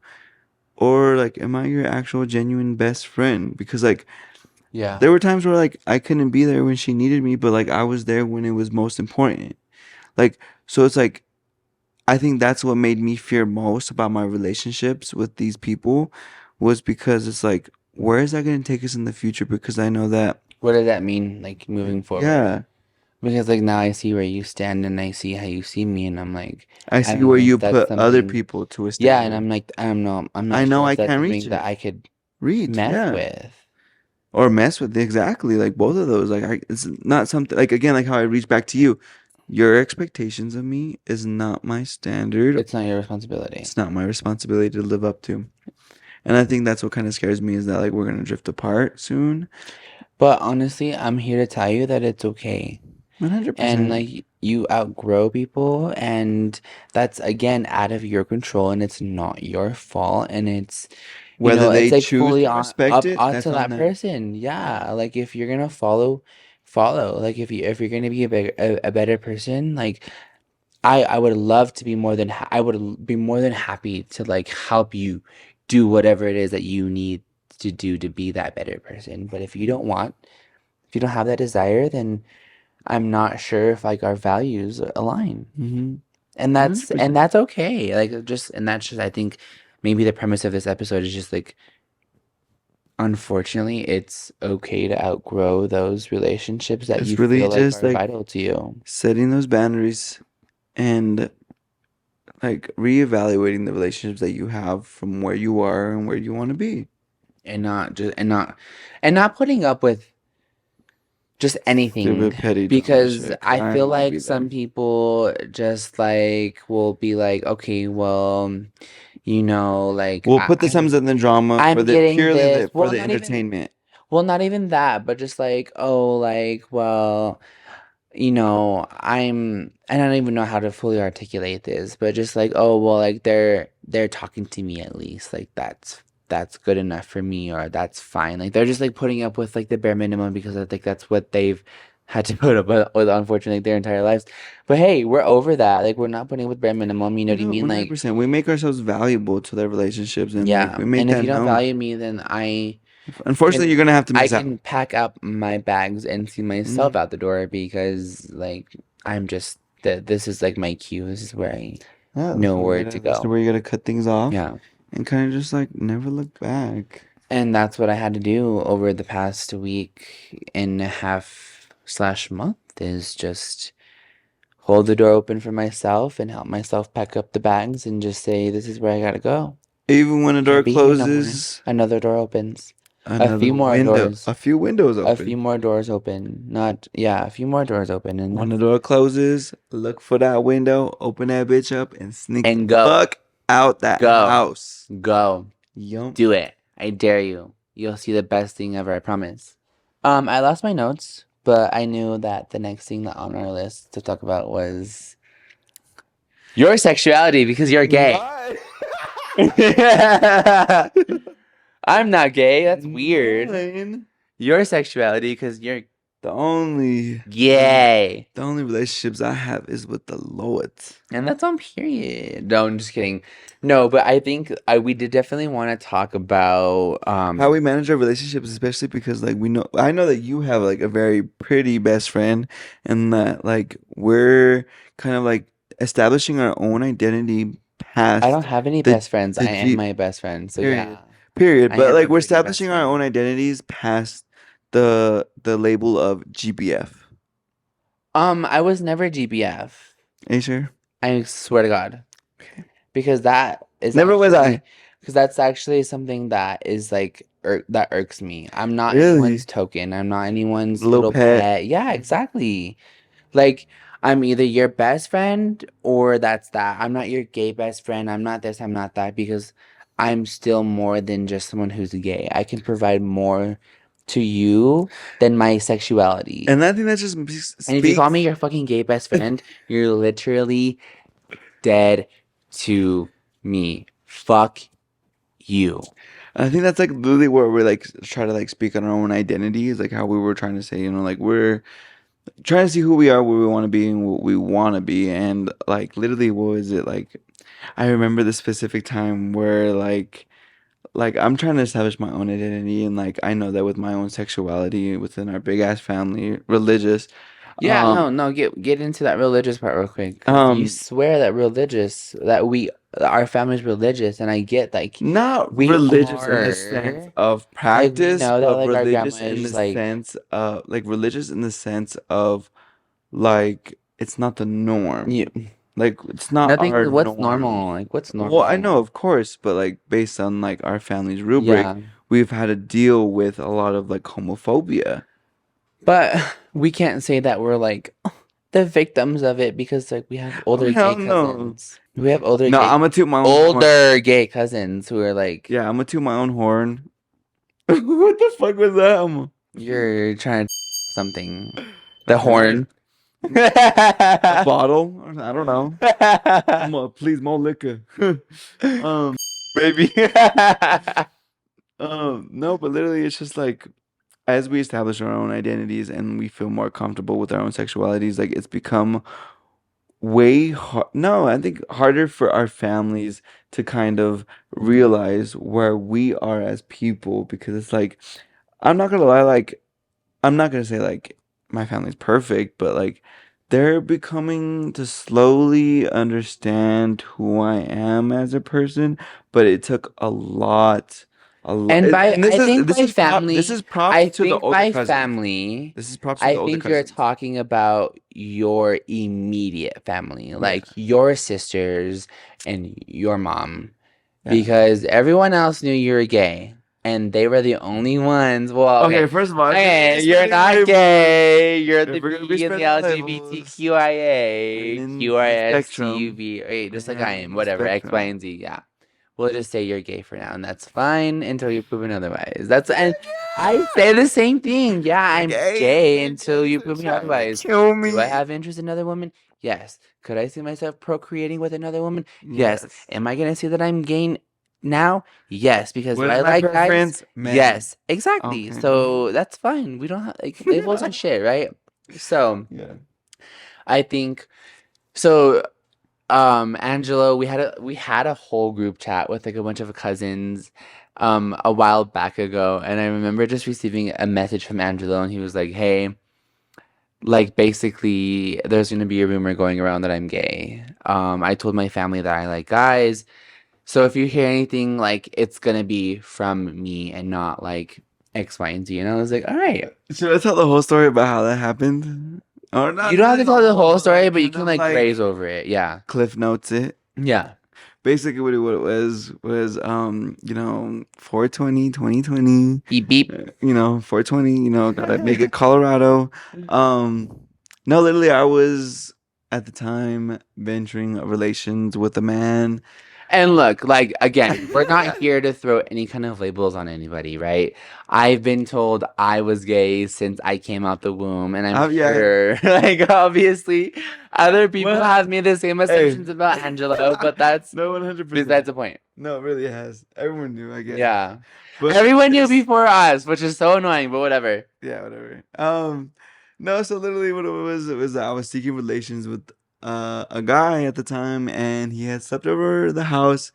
Or like, am I your actual genuine best friend? Because like, Yeah. there were times where like I couldn't be there when she needed me, but like I was there when it was most important. Like, so it's like, I think that's what made me fear most about my relationships with these people, was because it's like, where is that going to take us in the future? Because I know that, What does that mean, like moving forward? yeah, Because like now I see where you stand and I see how you see me and I'm like, I I see don't where know if you that's put other something. people to a Yeah, and standard. I'm like, I'm I not know sure I if that's can't reach something that it. I could Reach, mess yeah. with. Or mess with, exactly, like both of those. Like, it's not something, like, again, like how I reach back to you. Your expectations of me is not my standard. It's not your responsibility. It's not my responsibility to live up to. And I think that's what kind of scares me, is that like we're gonna drift apart soon. But honestly, I'm here to tell you that it's okay. One hundred And percent. like you outgrow people and that's again out of your control and it's not your fault and it's Whether it's they like choose fully to on respect up it, onto that's on that them. person. Yeah, like if you're gonna follow. Like if you're gonna be a better person, like I would love to be more than I would be more than happy to like help you do whatever it is that you need to do to be that better person. But if you don't have that desire, then I'm not sure if like our values align. Mm-hmm. And One hundred percent. that's okay. Like just and that's just I think maybe the premise of this episode is just like unfortunately it's okay to outgrow those relationships that you It's really feel like just are like vital to you setting those boundaries and like reevaluating the relationships that you have from where you are and where you want to be. and not just and not putting up with just anything Stupid petty drama because shit. Cause I I feel won't like be there. some people just like will be like, okay, well, like We'll put the thumbs in the drama for I'm the getting purely this. the for the entertainment. Well, not even that, but just like, oh, like, well, I don't even know how to fully articulate this, but just like, oh, well, like they're talking to me at least, like that's good enough for me, or that's fine. Like they're just like putting up with like the bare minimum because I think that's what they've had to put up with, unfortunately, their entire lives. But hey, we're over that. Like we're not putting up with bare minimum. You know what I No, mean? Like 100%. We make ourselves valuable to their relationships, and like yeah. we make And if that you don't known. value me, then Unfortunately, can you're gonna have to I miss out. can pack up my bags and see myself Mm. out the door because like I'm just this is like my cue. This is where I Yeah, know where to that's go. where you gotta cut things off Yeah. and kind of just like never look back. And that's what I had to do over the past week and a half slash month is just hold the door open for myself and help myself pack up the bags and just say this is where I gotta go. Even when a door Can't be here no more. closes, Another door opens. A Another few more window. doors. A few windows A few open. more doors open. Not, yeah, a few more doors open, and When the that's door closes, look for that window, open that bitch up, and sneak the and go, fuck out that go, house. go. Yup. Do it. I dare you. You'll see the best thing ever, I promise. I lost my notes, but I knew that the next thing that on our list to talk about was your sexuality because you're gay. What? I'm not gay. That's weird. Mine. Your sexuality because you're The only gay. the only relationships I have is with the Lord. And that's on period. No, I'm just kidding. No, but I think we did definitely want to talk about How we manage our relationships, especially because like I know that you have like a very pretty best friend, and that like we're kind of like establishing our own identity I don't past have any the best friends. the I am G my best friend. So period yeah, period. I But am like a we're pretty best establishing our own friend. identities past the label of GBF. I was never GBF. Are you sure? I swear to God. Okay. Because that is Never was actually I. because that's actually something that is like that irks me. I'm not Really? anyone's token. I'm not The anyone's little little pet. pet. Yeah, exactly. Like I'm either your best friend or that's that. I'm not your gay best friend. I'm not this, I'm not that because I'm still more than just someone who's gay. I can provide more to you than my sexuality. And I think that just And if you call me speaks. your fucking gay best friend, you're literally dead to me. Fuck you. I think that's like literally where we're like try to like speak on our own identities, like how we were trying to say, like we're trying to see who we are, where we want to be, and what we want to be, and like literally, what was it like? I remember the specific time where like I'm trying to establish my own identity, and like I know that with my own sexuality within our big ass family, religious, Yeah, um, no, get into that religious part real quick, because you um, swear that religious that we our family's religious, and I get like not we religious in the sense are of like we practice, know that but like our grandma religious is in just the like sense of like religious in the sense of like it's not the norm. you Like it's not nothing. our What's norm. normal? Like what's Well, I normal? know, of course, but like based on like our family's rubric, Yeah, we've had to deal with a lot of like homophobia. but we can't say that we're like the victims of it because like we have Oh older gay hell no. cousins. We have No, I'm gonna toot my own horn. older gay cousins who are like Yeah, I'm gonna toot my own horn. What the fuck was that? you're trying to something. A The horn? horn. A bottle? I don't know. Please more liquor. um, Baby. no, but literally, it's just like as we establish our own identities and we feel more comfortable with our own sexualities, like it's become way hard. No, I think harder for our families to kind of realize where we are as people because it's like I'm not gonna lie, like I'm not gonna say like my family's perfect, but like they're becoming to slowly understand who I am as a person. But it took a lot, And by and I think by this family, is props I to the think older by cousins. family, This is props to I the older think you're cousins. talking about your immediate family, Yeah, like your sisters and your mom. yeah. Because everyone else knew you were gay, and they were the only ones. Well, Okay, okay, first of all, if we're gonna okay, be you're spreading not labels, gay. You're the if we're gonna be B in the spreading labels, and LGBTQIA, in the spectrum, QRSTUV. Okay, just like I and am, the whatever, X, Y, spectrum. and Z. Yeah, we'll just say you're gay for now, and that's fine until you're proven otherwise. That's and I say the same thing. Yeah, The I'm gays, gay the until gays you are prove me trying to otherwise. kill Do I me. have interest in another woman? Yes. Could I see myself procreating with another woman? Yes. Yes. Am I gonna say that I'm gay now? Yes. Because do What is I my like guys? preference? Men. Yes. Exactly. Okay. So that's fine. We don't have like labels and shit, right? So Yeah. I think so. Angelo, we had a whole group chat with like a bunch of cousins, a while back ago, and I remember just receiving a message from Angelo, and he was like, "Hey." Like basically there's gonna be a rumor going around that I'm gay. I told my family that I like guys. So if you hear anything like it's gonna be from me and not like X, Y, and Z. And I was like, all right. Should I tell the whole story about how that happened? Or You not don't have really to the tell the whole, whole but story, like but you kind can of like graze like over it. Yeah. Cliff Notes it. Yeah. basically what it was 420 2020. Beep beep. 420, gotta make it Colorado. Um no, literally I was at the time venturing relations with a man. And look, like again, we're not here to throw any kind of labels on anybody, right? I've been told I was gay since I came out the womb, and I'm Yeah. sure, like obviously, other people Well, have made the same hey. assumptions about Angelo, but that's No, 100%. besides the point. No, it really has. Everyone knew, I guess. Yeah. But Everyone knew before us, which is so annoying, but whatever. yeah, whatever. No, so literally what it was I was seeking relations with a guy at the time, and he had slept over the house.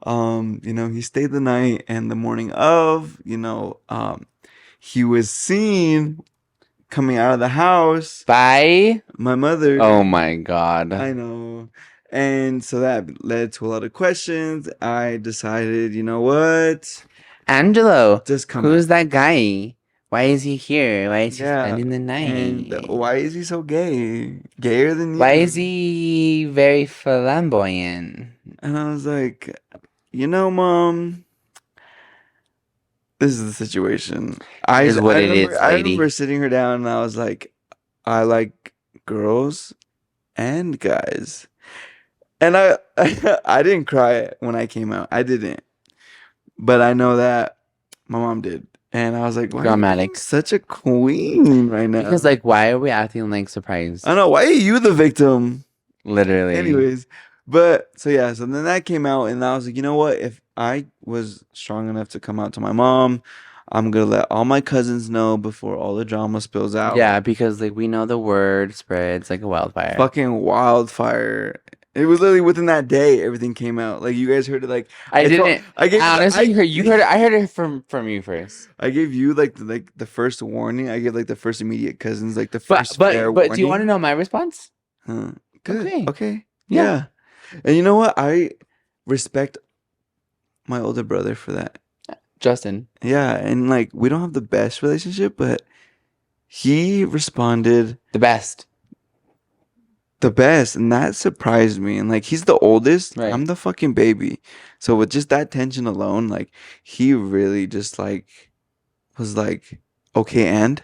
He stayed the night, and the morning of, he was seen coming out of the house. Bye. My mother. Oh my God. I know. And so that led to a lot of questions. I decided, you know what? Angelo, Just come who's out. that guy? Why is he here? Why is he Yeah. spending the And night? why is he so gay? Gayer than Why is you. he very flamboyant? And I was like, Mom, this is the situation. It I is I what it remember is, I remember lady. sitting her down and I was like, I like girls and guys. And I I didn't cry when I came out. I didn't. But I know that my mom did. And I was like, why are you being Dramatic. such a queen right Because, now? like, why are we acting like I don't surprised? know. Why are you the victim? Literally. Anyways, but so yeah, so then that came out, and I was like, you know what? If I was strong enough to come out to my mom, I'm gonna let all my cousins know before all the drama spills out. Yeah, because, like, we know the word spreads like a wildfire. Fucking wildfire. It was literally within that day everything came out. Like you guys heard it. Like I didn't. I gave you I the, honestly heard you heard it. I heard it from you first. I gave you like the first warning. I gave like the first immediate cousins like the But first fair but but do you want to warning. know my response? Huh. Good. Okay. Okay. Yeah. Yeah. And you know what? I respect my older brother for that. Justin. Yeah, and like we don't have the best relationship, but he responded The best. the best, and that surprised me. And like he's the oldest, Right. I'm the fucking baby. So with just that tension alone, like he really just like was like okay, and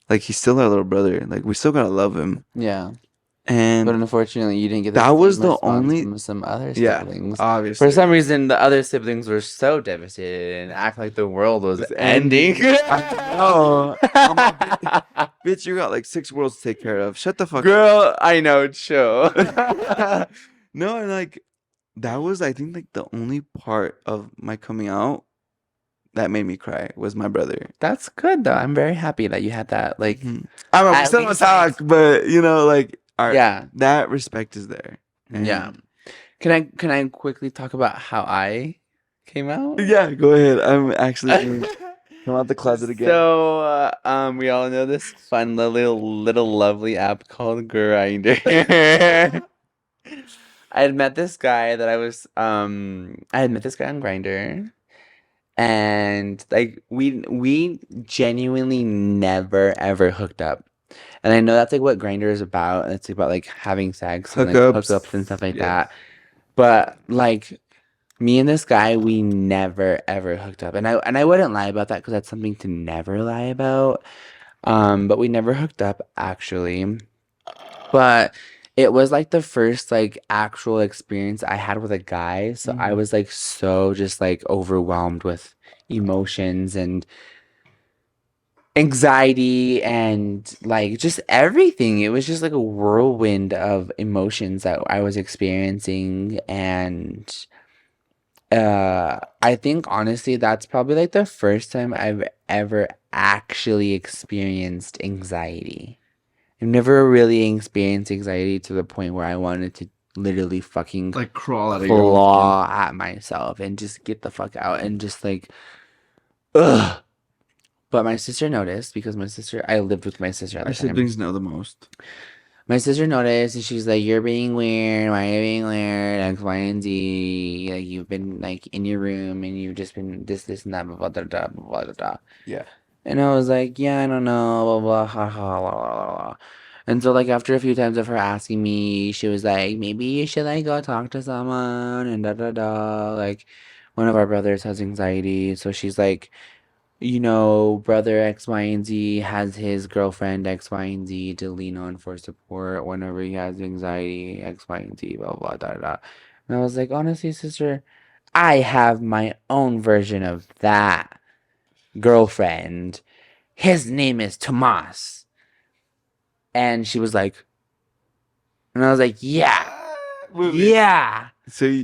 like he's still our little brother. Like we still gotta love him. Yeah. But And unfortunately, you didn't get the that was same the response only from some other yeah, siblings. For obviously. some reason, the other siblings were so devastated and act like the world was It's ending. ending. I know. I'm a bitch, you got like 6 worlds to take care of. Shut the fuck up. Girl, I know, chill. No, and like that was I think like the only part of my coming out that made me cry was my brother. That's good though. I'm very happy that you had that. Like, I mean, we at still don't least talk, but like yeah, that respect is there. yeah. And Can I quickly talk about how I came out? yeah, go ahead. I'm actually gonna come out the closet again. So, we all know this fun little lovely app called Grinder. I had met this guy I had met this guy on Grinder, and like we genuinely never ever hooked up. And I know that's like what Grinder is about. And it's about like having sex and like Hookups. hookups and stuff like Yes. that. But like me and this guy, we never ever hooked up. And I wouldn't lie about that because that's something to never lie about. But we never hooked up actually. But it was like the first like actual experience I had with a guy. So I was like so just like overwhelmed with emotions and anxiety and like just everything. It was just like a whirlwind of emotions that I was experiencing. And I think honestly that's probably like the first time I've ever actually experienced anxiety. I've never really experienced anxiety to the point where I wanted to literally fucking Like crawl out of your own claw at myself and just get the fuck out and just like ugh. But my sister noticed because I lived with my sister at Our the time. siblings know the most. My sister noticed and she's like, "You're being weird. Why are you being weird? X, Y, and Z. Like you've been like in your room and you've just been this, and that, blah, blah, blah, blah, blah, blah, blah." Yeah. And I was like, "Yeah, I don't know, blah, blah, ha, ha, blah, blah, blah, blah." And so, like, after a few times of her asking me, she was like, maybe you should, like, go talk to someone and da da da. Like, one of our brothers has anxiety. So she's like, brother X, Y, and Z has his girlfriend X, Y, and Z to lean on for support whenever he has anxiety, X, Y, and Z, blah, blah, da, da, da. And I was like, honestly, sister, I have my own version of that girlfriend. His name is Tomas. And she was like, and I was like, yeah, Wait, wait. yeah. So,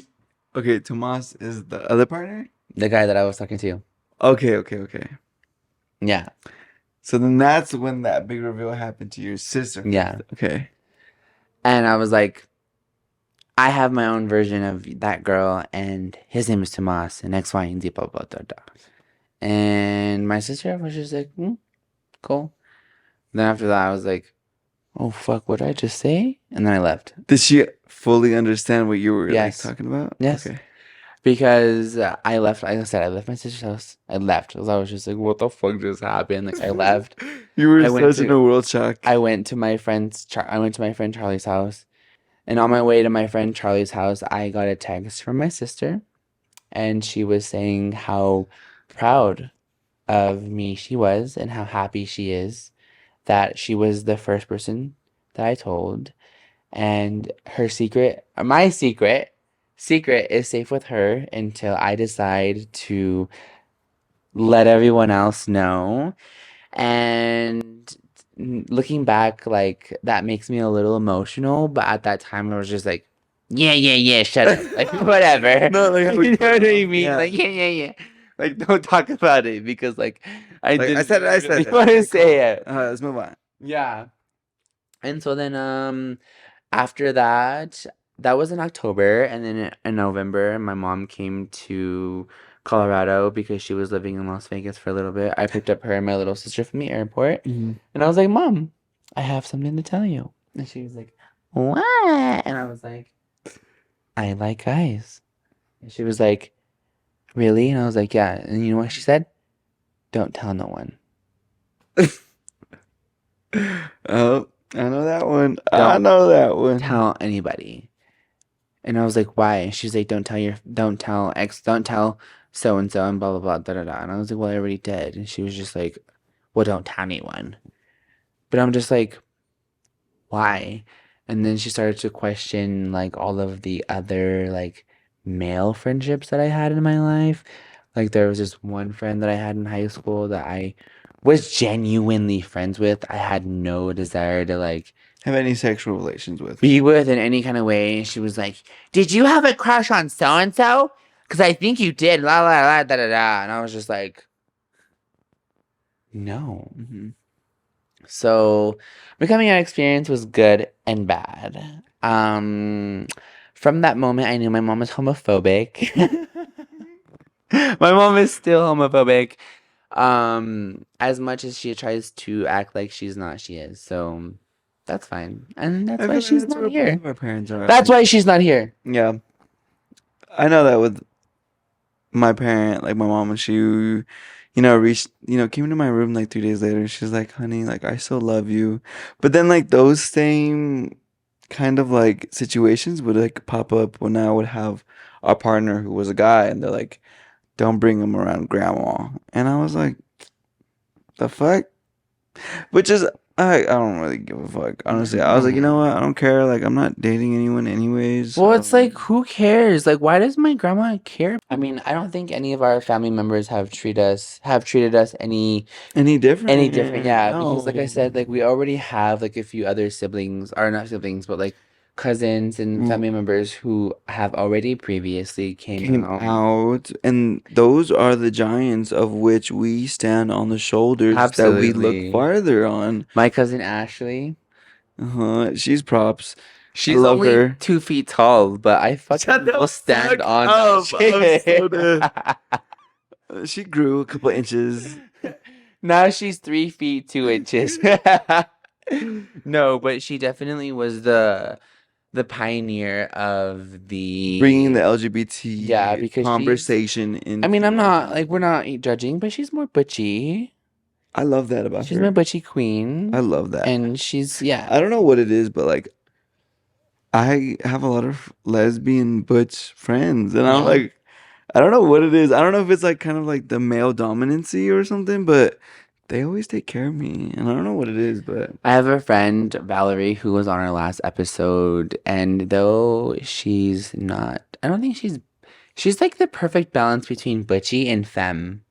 okay, Tomas is the other partner? The guy that I was talking to. Okay, okay, okay. Yeah, So then that's when that big reveal happened to your sister. yeah. Okay. And I was like, I have my own version of that girl, and his name is Tomas, and X, Y, and Z, blah, blah, blah, blah. And my sister was just like, cool. Then after that, I was like, oh, fuck, what did I just say? And then I left. Did she fully understand what you were Yes. talking about? Yes. Okay. Because I left, like I said, I left my sister's house. I left because I was just like, what the fuck just happened? Like, I left. You were I went such in to- a world shock. I went to my friend's, I went to my friend Charlie's house. And on my way to my friend Charlie's house, I got a text from my sister. And she was saying how proud of me she was and how happy she is that she was the first person that I told. And my secret is safe with her until I decide to let everyone else know. And looking back, like, that makes me a little emotional, but at that time I was just like, yeah, shut up. Like, whatever. No, like how You we know what I put mean? yeah. Like, yeah. Like, don't talk about it because, like, I Like, didn't I said really it. want to Okay, say cool. it. Let's move on. Yeah. And so then, after that, that was in October, and then in November, my mom came to Colorado because she was living in Las Vegas for a little bit. I picked up her and my little sister from the airport, and I was like, Mom, I have something to tell you. And she was like, what? And I was like, I like guys. And she was like, really? And I was like, yeah. And you know what she said? Don't tell no one. Oh, I know that one. I Don't know that one. tell anybody. And I was like, why? And she's like, don't tell so and so and blah blah blah da da da. And I was like, well, I already did. And she was just like, well, don't tell anyone. But I'm just like, why? And then she started to question like all of the other like male friendships that I had in my life. Like there was this one friend that I had in high school that I was genuinely friends with. I had no desire to like Have any sexual relations with? be with in any kind of way. She was like, did you have a crush on so and so? Because I think you did. La la la da da da. And I was just like, no. So becoming an experience was good and bad. From that moment, I knew my mom was homophobic. My mom is still homophobic. As much as she tries to act like she's not, she is. So that's fine. And that's why she's not here. Our parents are. That's why she's not here. Yeah. I know that with my parent, like my mom, when she, came into my room like 3 days later, she's like, honey, like, I still love you. But then, like, those same kind of like situations would like pop up when I would have a partner who was a guy, and they're like, don't bring him around grandma. And I was like, the fuck? Which is, I don't really give a fuck. Honestly, I was like, you know what? I don't care. Like, I'm not dating anyone anyways. Well, it's like, who cares? Like, why does my grandma care? I mean, I don't think any of our family members have treated us any different. Yeah, No. because like I said, like we already have like a few other siblings, or not siblings, but like cousins and family members who have already previously came out. And those are the giants of which we stand on the shoulders that we Absolutely. look farther on. My cousin Ashley, She's props. she's love only her. 2 feet tall, but I fucking will stand on that shit. She grew a couple inches. Now she's 3 feet 2 inches. No, but she definitely was the pioneer of the Bringing the LGBT Yeah, because conversation in. I mean, I'm not like we're not judging, but she's more butchy. I love that about She's my her. butchie I queen, love that. and she's yeah. I don't know what it is, but like I have a lot of lesbian butch friends, and I'm Yeah. like, I don't know what it is. I don't know if it's like kind of like the male dominancy or something, but they always take care of me, and I don't know what it is, but I have a friend, Valerie, who was on our last episode, and though she's not, I don't think she's like the perfect balance between butchy and femme.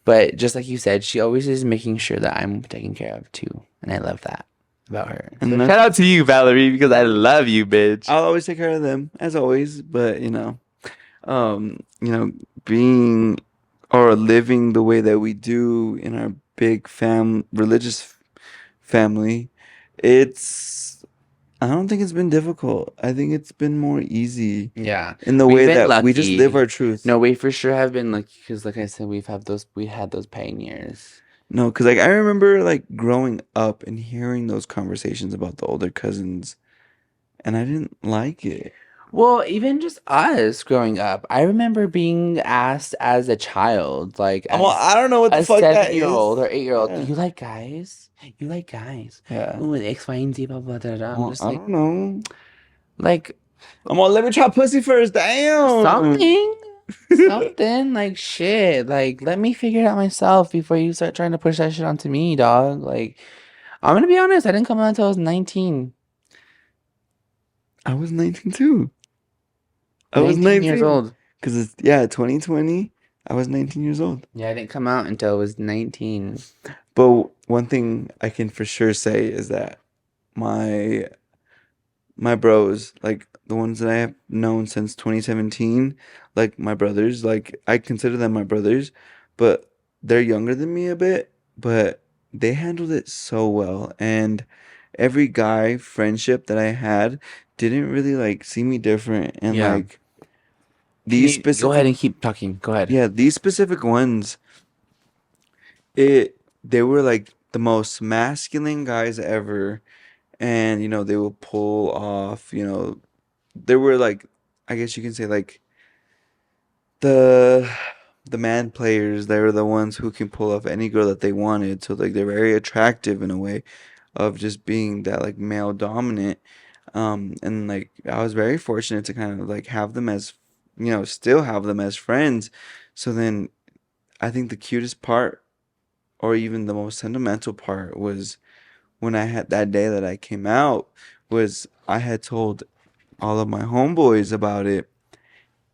But just like you said, she always is making sure that I'm taken care of too, and I love that about her. So and shout that's out to you, Valerie, because I love you, bitch. I'll always take care of them as always, but you know, being or living the way that we do in our big religious family, it's I don't think it's been difficult. I think it's been more easy Yeah, in the we've way been that we just live lucky. our truth. No, we for sure have been lucky because, like I said, we had those pioneers. No, because like I remember like growing up and hearing those conversations about the older cousins, and I didn't like it. Well, even just us growing up, I remember being asked as a child, like I as don't know what the a fuck that 7-year-old is. or 8-year-old, Yeah. you like guys? You like guys? Yeah. Ooh, X, Y, and Z, blah, blah, blah, blah. I'm Well, just I like, don't know. like Let me try pussy first. Damn. something, something, like shit. Like, let me figure it out myself before you start trying to push that shit onto me, dog. Like, I'm gonna be honest, I didn't come out until I was 19. I was 19 too. I was 19 years 19. old. Because it's, yeah, 2020. I was 19 years old. Yeah, I didn't come out until I was 19. But one thing I can for sure say is that my my bros, like the ones that I have known since 2017, like my brothers, like I consider them my brothers, but they're younger than me a bit, but they handled it so well. And every guy friendship that I had didn't really like see me different. And Yeah. like Can these you go ahead specific, and keep talking? Go ahead. yeah, these specific ones, they were like the most masculine guys ever. And, they will pull off, they were like, I guess you can say like the the man players. They were the ones who can pull off any girl that they wanted. So like they're very attractive in a way of just being that like male dominant. And like I was very fortunate to kind of like have them as, still have them as friends. So then I think the cutest part, or even the most sentimental part, was when I had that day that I came out, was I had told all of my homeboys about it,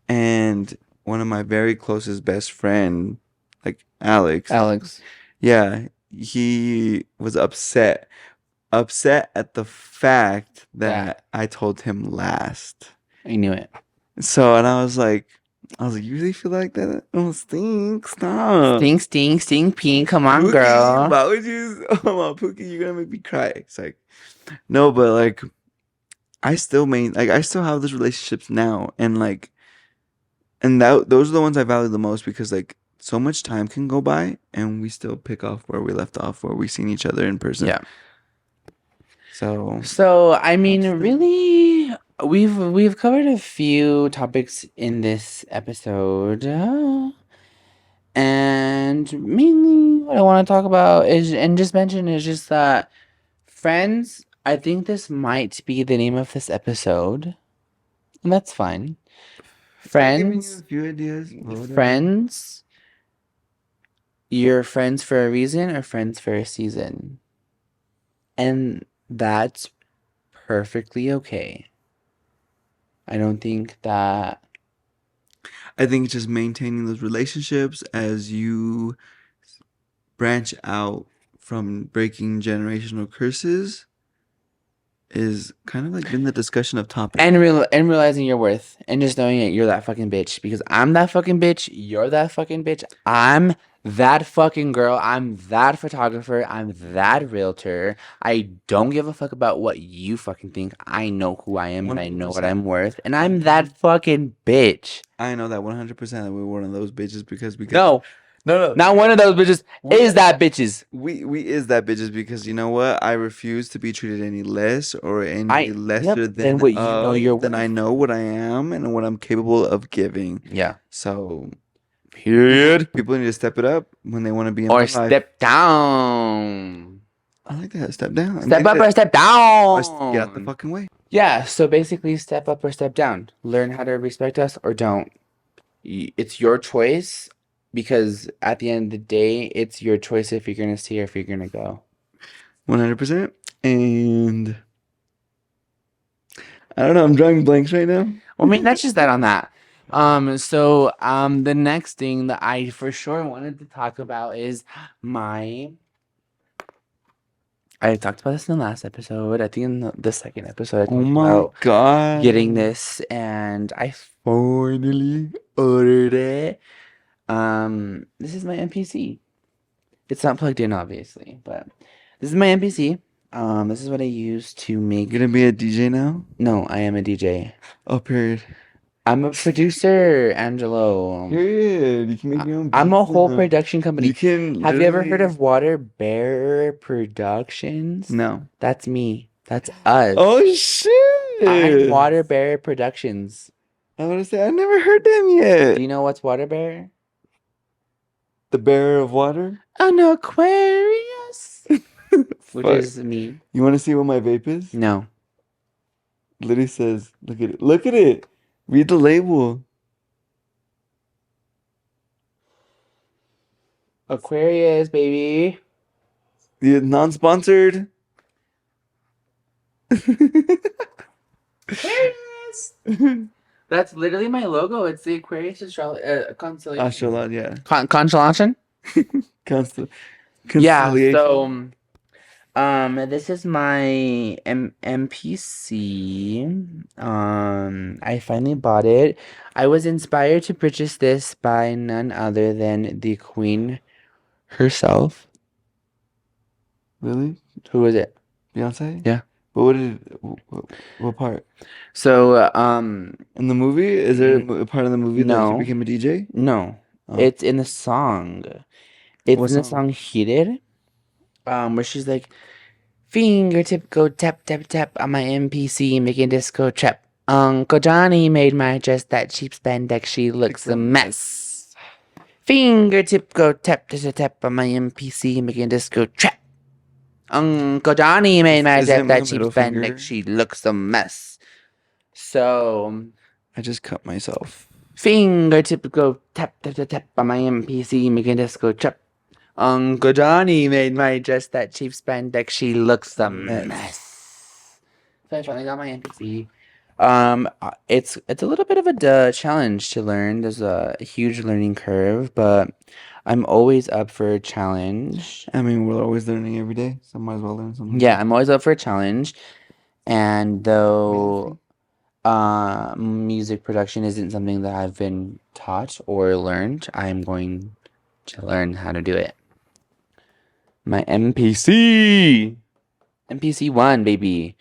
and one of my very closest best friend, like Alex, Alex, yeah, he was upset at the fact that that I told him last. I knew it. So, and I was like, you really feel like that? Oh, stink, stop. Sting, sting, sting, ping. Come on, Pookie, girl. why would you? Oh my Pookie, you're gonna make me cry. It's like, no, but like, I still have those relationships now, and like, and those are the ones I value the most because like so much time can go by and we still pick off where we left off, where we seen each other in person. Yeah. So So, I mean, that's the really, we've covered a few topics in this episode. And mainly what I want to talk about is, and just mention, is just that friends, I think this might be the name of this episode. And that's fine. I've given you a Friends, few ideas, but whatever. friends, you're friends for a reason or friends for a season. And that's perfectly okay. I don't think that. I think just maintaining those relationships as you branch out from breaking generational curses is kind of like been the discussion of topic. And realizing your worth and just knowing that you're that fucking bitch because I'm that fucking bitch, you're that fucking bitch, I'm that fucking girl, I'm that photographer, I'm that realtor. I don't give a fuck about what you fucking think. I know who I am and I know what 100%. I'm worth, and I'm that fucking bitch. I know that 100% that we're one of those bitches because No, no, not one of those bitches we is that bitches. we is that bitches because you know what? I refuse to be treated any less or any Yep, lesser then than what you know you're than I worth. know what I am and what I'm capable of giving. Yeah. So Period. People need to step it up when they want to be in Or their life. step down. I like that. Step down. Step up or step Get out the down. fucking way. Yeah, so basically step up or step down. Learn how to respect us or don't. It's your choice because at the end of the day, it's your choice if you're going to stay or if you're going to go. 100%. And I don't know. I'm drawing blanks right now. Well, I mean, that's just that on that. The next thing that I for sure wanted to talk about is I talked about this in the last episode. I think in the second episode, I Oh talked my about god. getting this, and I finally ordered it. This is my NPC. It's not plugged in, obviously, but this is my NPC. This is what I use to make. You're gonna be a DJ now? No, I am a DJ. Oh, period. I'm a producer, Angelo. Period. You can make your own I'm a beats whole now. production company. You can. Have you ever heard literally- of Water Bear Productions? No. That's me. That's us. Oh shit! I'm Water Bear Productions. I want to say I never heard them yet. Do you know what's Water Bear? The bearer of water. An Aquarius. Which Fuck. is me. You want to see what my vape is? No. Literally says, look at it. Look at it. Read the label. Aquarius, baby. The non-sponsored. Aquarius. That's literally my logo. It's the Aquarius constellation. Astrolab, yeah. Constellation? Yeah, Constellation. so this is my MPC. I finally bought it. I was inspired to purchase this by none other than the Queen herself. Really? Who was it? Beyonce? Yeah. But what part? So, In the movie? Is there a part of the movie that No. she became a DJ? no, Oh. it's in the song. It's What in the song? song Heated, where she's like, fingertip go tap tap tap on my MPC making disco trap. Uncle Johnny made my dress that cheap spandex. She looks a mess. Fingertip go tap tap tap on my MPC making disco trap. Uncle Johnny made my Is dress it my that cheap middle finger? spandex. She looks a mess. So I just cut myself. fingertip go tap tap tap tap on my MPC making disco trap. Uncle Johnny made my dress that cheap spandex. She looks a mess. So I finally got my NPC. It's a little bit of a challenge to learn. There's a huge learning curve, but I'm always up for a challenge. I mean, we're always learning every day, so might as well learn something. Yeah, I'm always up for a challenge. And though music production isn't something that I've been taught or learned, I'm going to learn how to do it. My MPC. MPC 1, baby.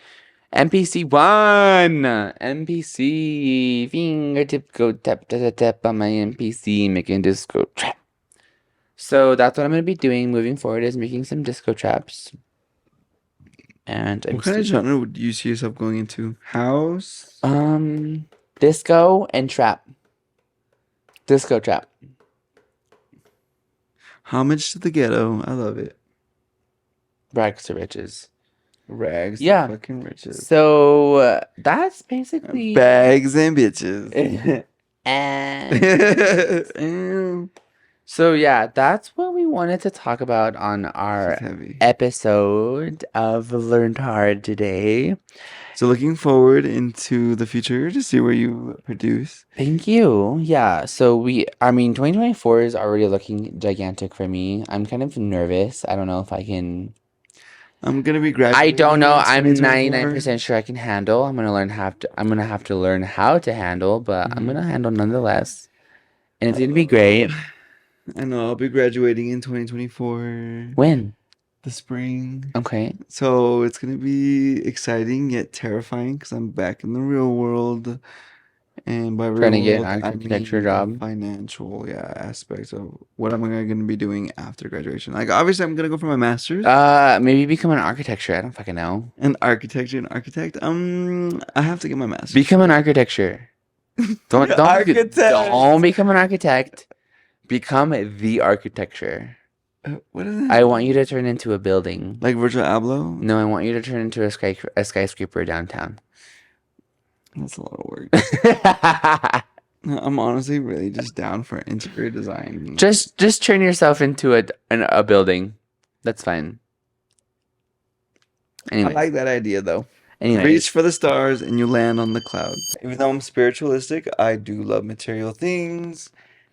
MPC 1. MPC. Fingertip go tap tap tap tap on my MPC making disco trap. So that's what I'm going to be doing moving forward is making some disco traps. And I'm What kind of genre would you see yourself going into? House? disco and trap. Disco trap. Homage to the ghetto. I love it. Rags to riches. Rags Yeah. to fucking riches. So that's basically Bags and bitches. and so yeah, that's what we wanted to talk about on our It's heavy. episode of Learned Hard today. So looking forward into the future to see where you produce. Thank you. Yeah, so 2024 is already looking gigantic for me. I'm kind of nervous. I don't know if I can. I'm gonna be graduating. I don't know. in I'm 2024. 99% sure I can handle. I'm gonna have to learn how to handle, but I'm gonna handle nonetheless, and it's gonna be great. I know I'll be graduating in 2024. When? The spring. Okay. So it's gonna be exciting yet terrifying because I'm back in the real world, and by real Trying to get world, an I architecture mean the job. financial aspects of what am I gonna be doing after graduation. Like obviously I'm gonna go for my master's. Maybe become an architecture. I don't fucking know. An architect. I have to get my master's. Become an architecture. Don't Architect. don't become an architect. Become the architecture. What is I it? want you to turn into a building. Like Virgil Abloh? No, I want you to turn into a skyscraper downtown. That's a lot of work. I'm honestly really just down for interior design. Just turn yourself into a building. That's fine. I Anyways, like that idea though. anyways, Reach for the stars and you land on the clouds. Even though I'm spiritualistic, I do love material things.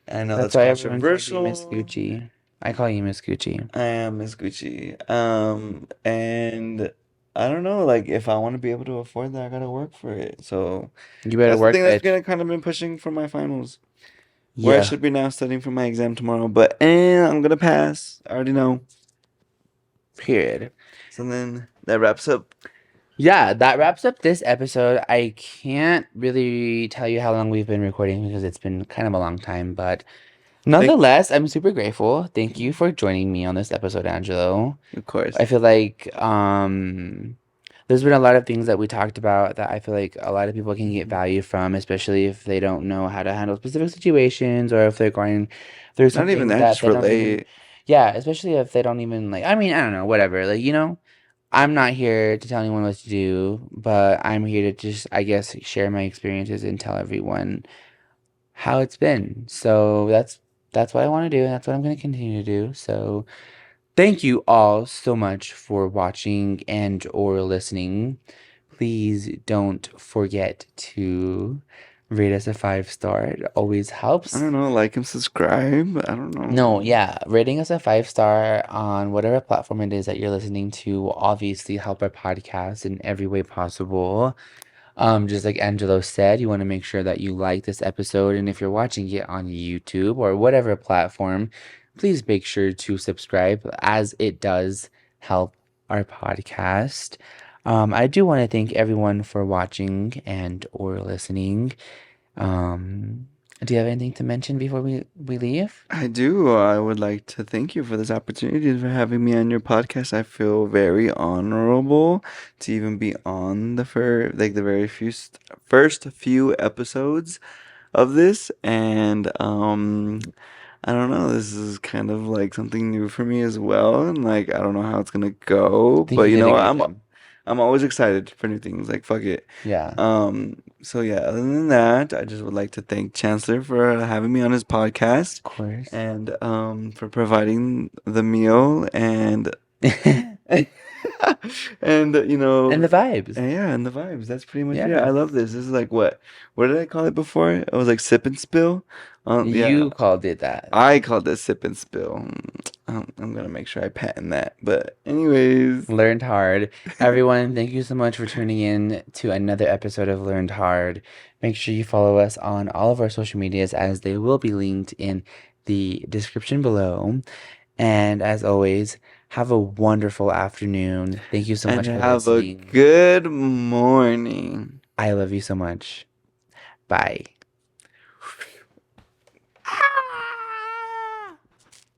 I know that's that's why everyone calls you Miss controversial. Gucci. I call you Miss Gucci. I am Miss Gucci. And I don't know, like if I want to be able to afford that, I gotta work for it. So You better that's the thing work, that's bitch. gonna kind of been pushing for my finals. Where I Yeah. should be now studying for my exam tomorrow, but I'm gonna pass. I already know. Period. So then that wraps up. Yeah, that wraps up this episode. I can't really tell you how long we've been recording because it's been kind of a long time, but Thank nonetheless, I'm super grateful. Thank you for joining me on this episode, Angelo. Of course. I feel like there's been a lot of things that we talked about that I feel like a lot of people can get Mhm. value from, especially if they don't know how to handle specific situations or if they're going through Not even something that, that just they don't even, relate. yeah, especially if they don't even like, I mean, I don't know, whatever. Like, I'm not here to tell anyone what to do, but I'm here to just, I guess, share my experiences and tell everyone how it's been. So that's what I want to do, and that's what I'm going to continue to do. So thank you all so much for watching and or listening. Please don't forget to rate us a 5 star. It always I helps. don't know, like and subscribe. I don't No, know. yeah, rating us a 5 star on whatever platform it is that you're listening to will obviously help our podcast in every way possible. Just like Angelo said, you want to make sure that you like this episode, and if you're watching it on YouTube or whatever platform, please make sure to subscribe as it does help our podcast. I do want to thank everyone for watching and or listening. Um, do you have anything to mention before we leave? I do. I would like to thank you for this opportunity for having me on your podcast. I feel very honorable to even be on the very first few episodes of this, and I don't know. This is kind of like something new for me as well, and like I don't know how it's gonna I go, think but you you did a know, great job. I'm always excited for new things. Like fuck it. Yeah, So yeah, other than that, I just would like to thank Chancellor for having me on his podcast of course. and for providing the meal and and And the vibes. and yeah, and the vibes. That's pretty much it. I Yeah. love this. This is like what did I call it before? It was like sip and spill. Yeah, You called it that. I called it sip and spill. I'm gonna make sure I patent that. But anyways, Learned Hard. Everyone, thank you so much for tuning in to another episode of Learned Hard. Make sure you follow us on all of our social medias as they will be linked in the description below. And as always, have a wonderful afternoon. Thank you so and much for have a listening. good morning. I love you so much. Bye.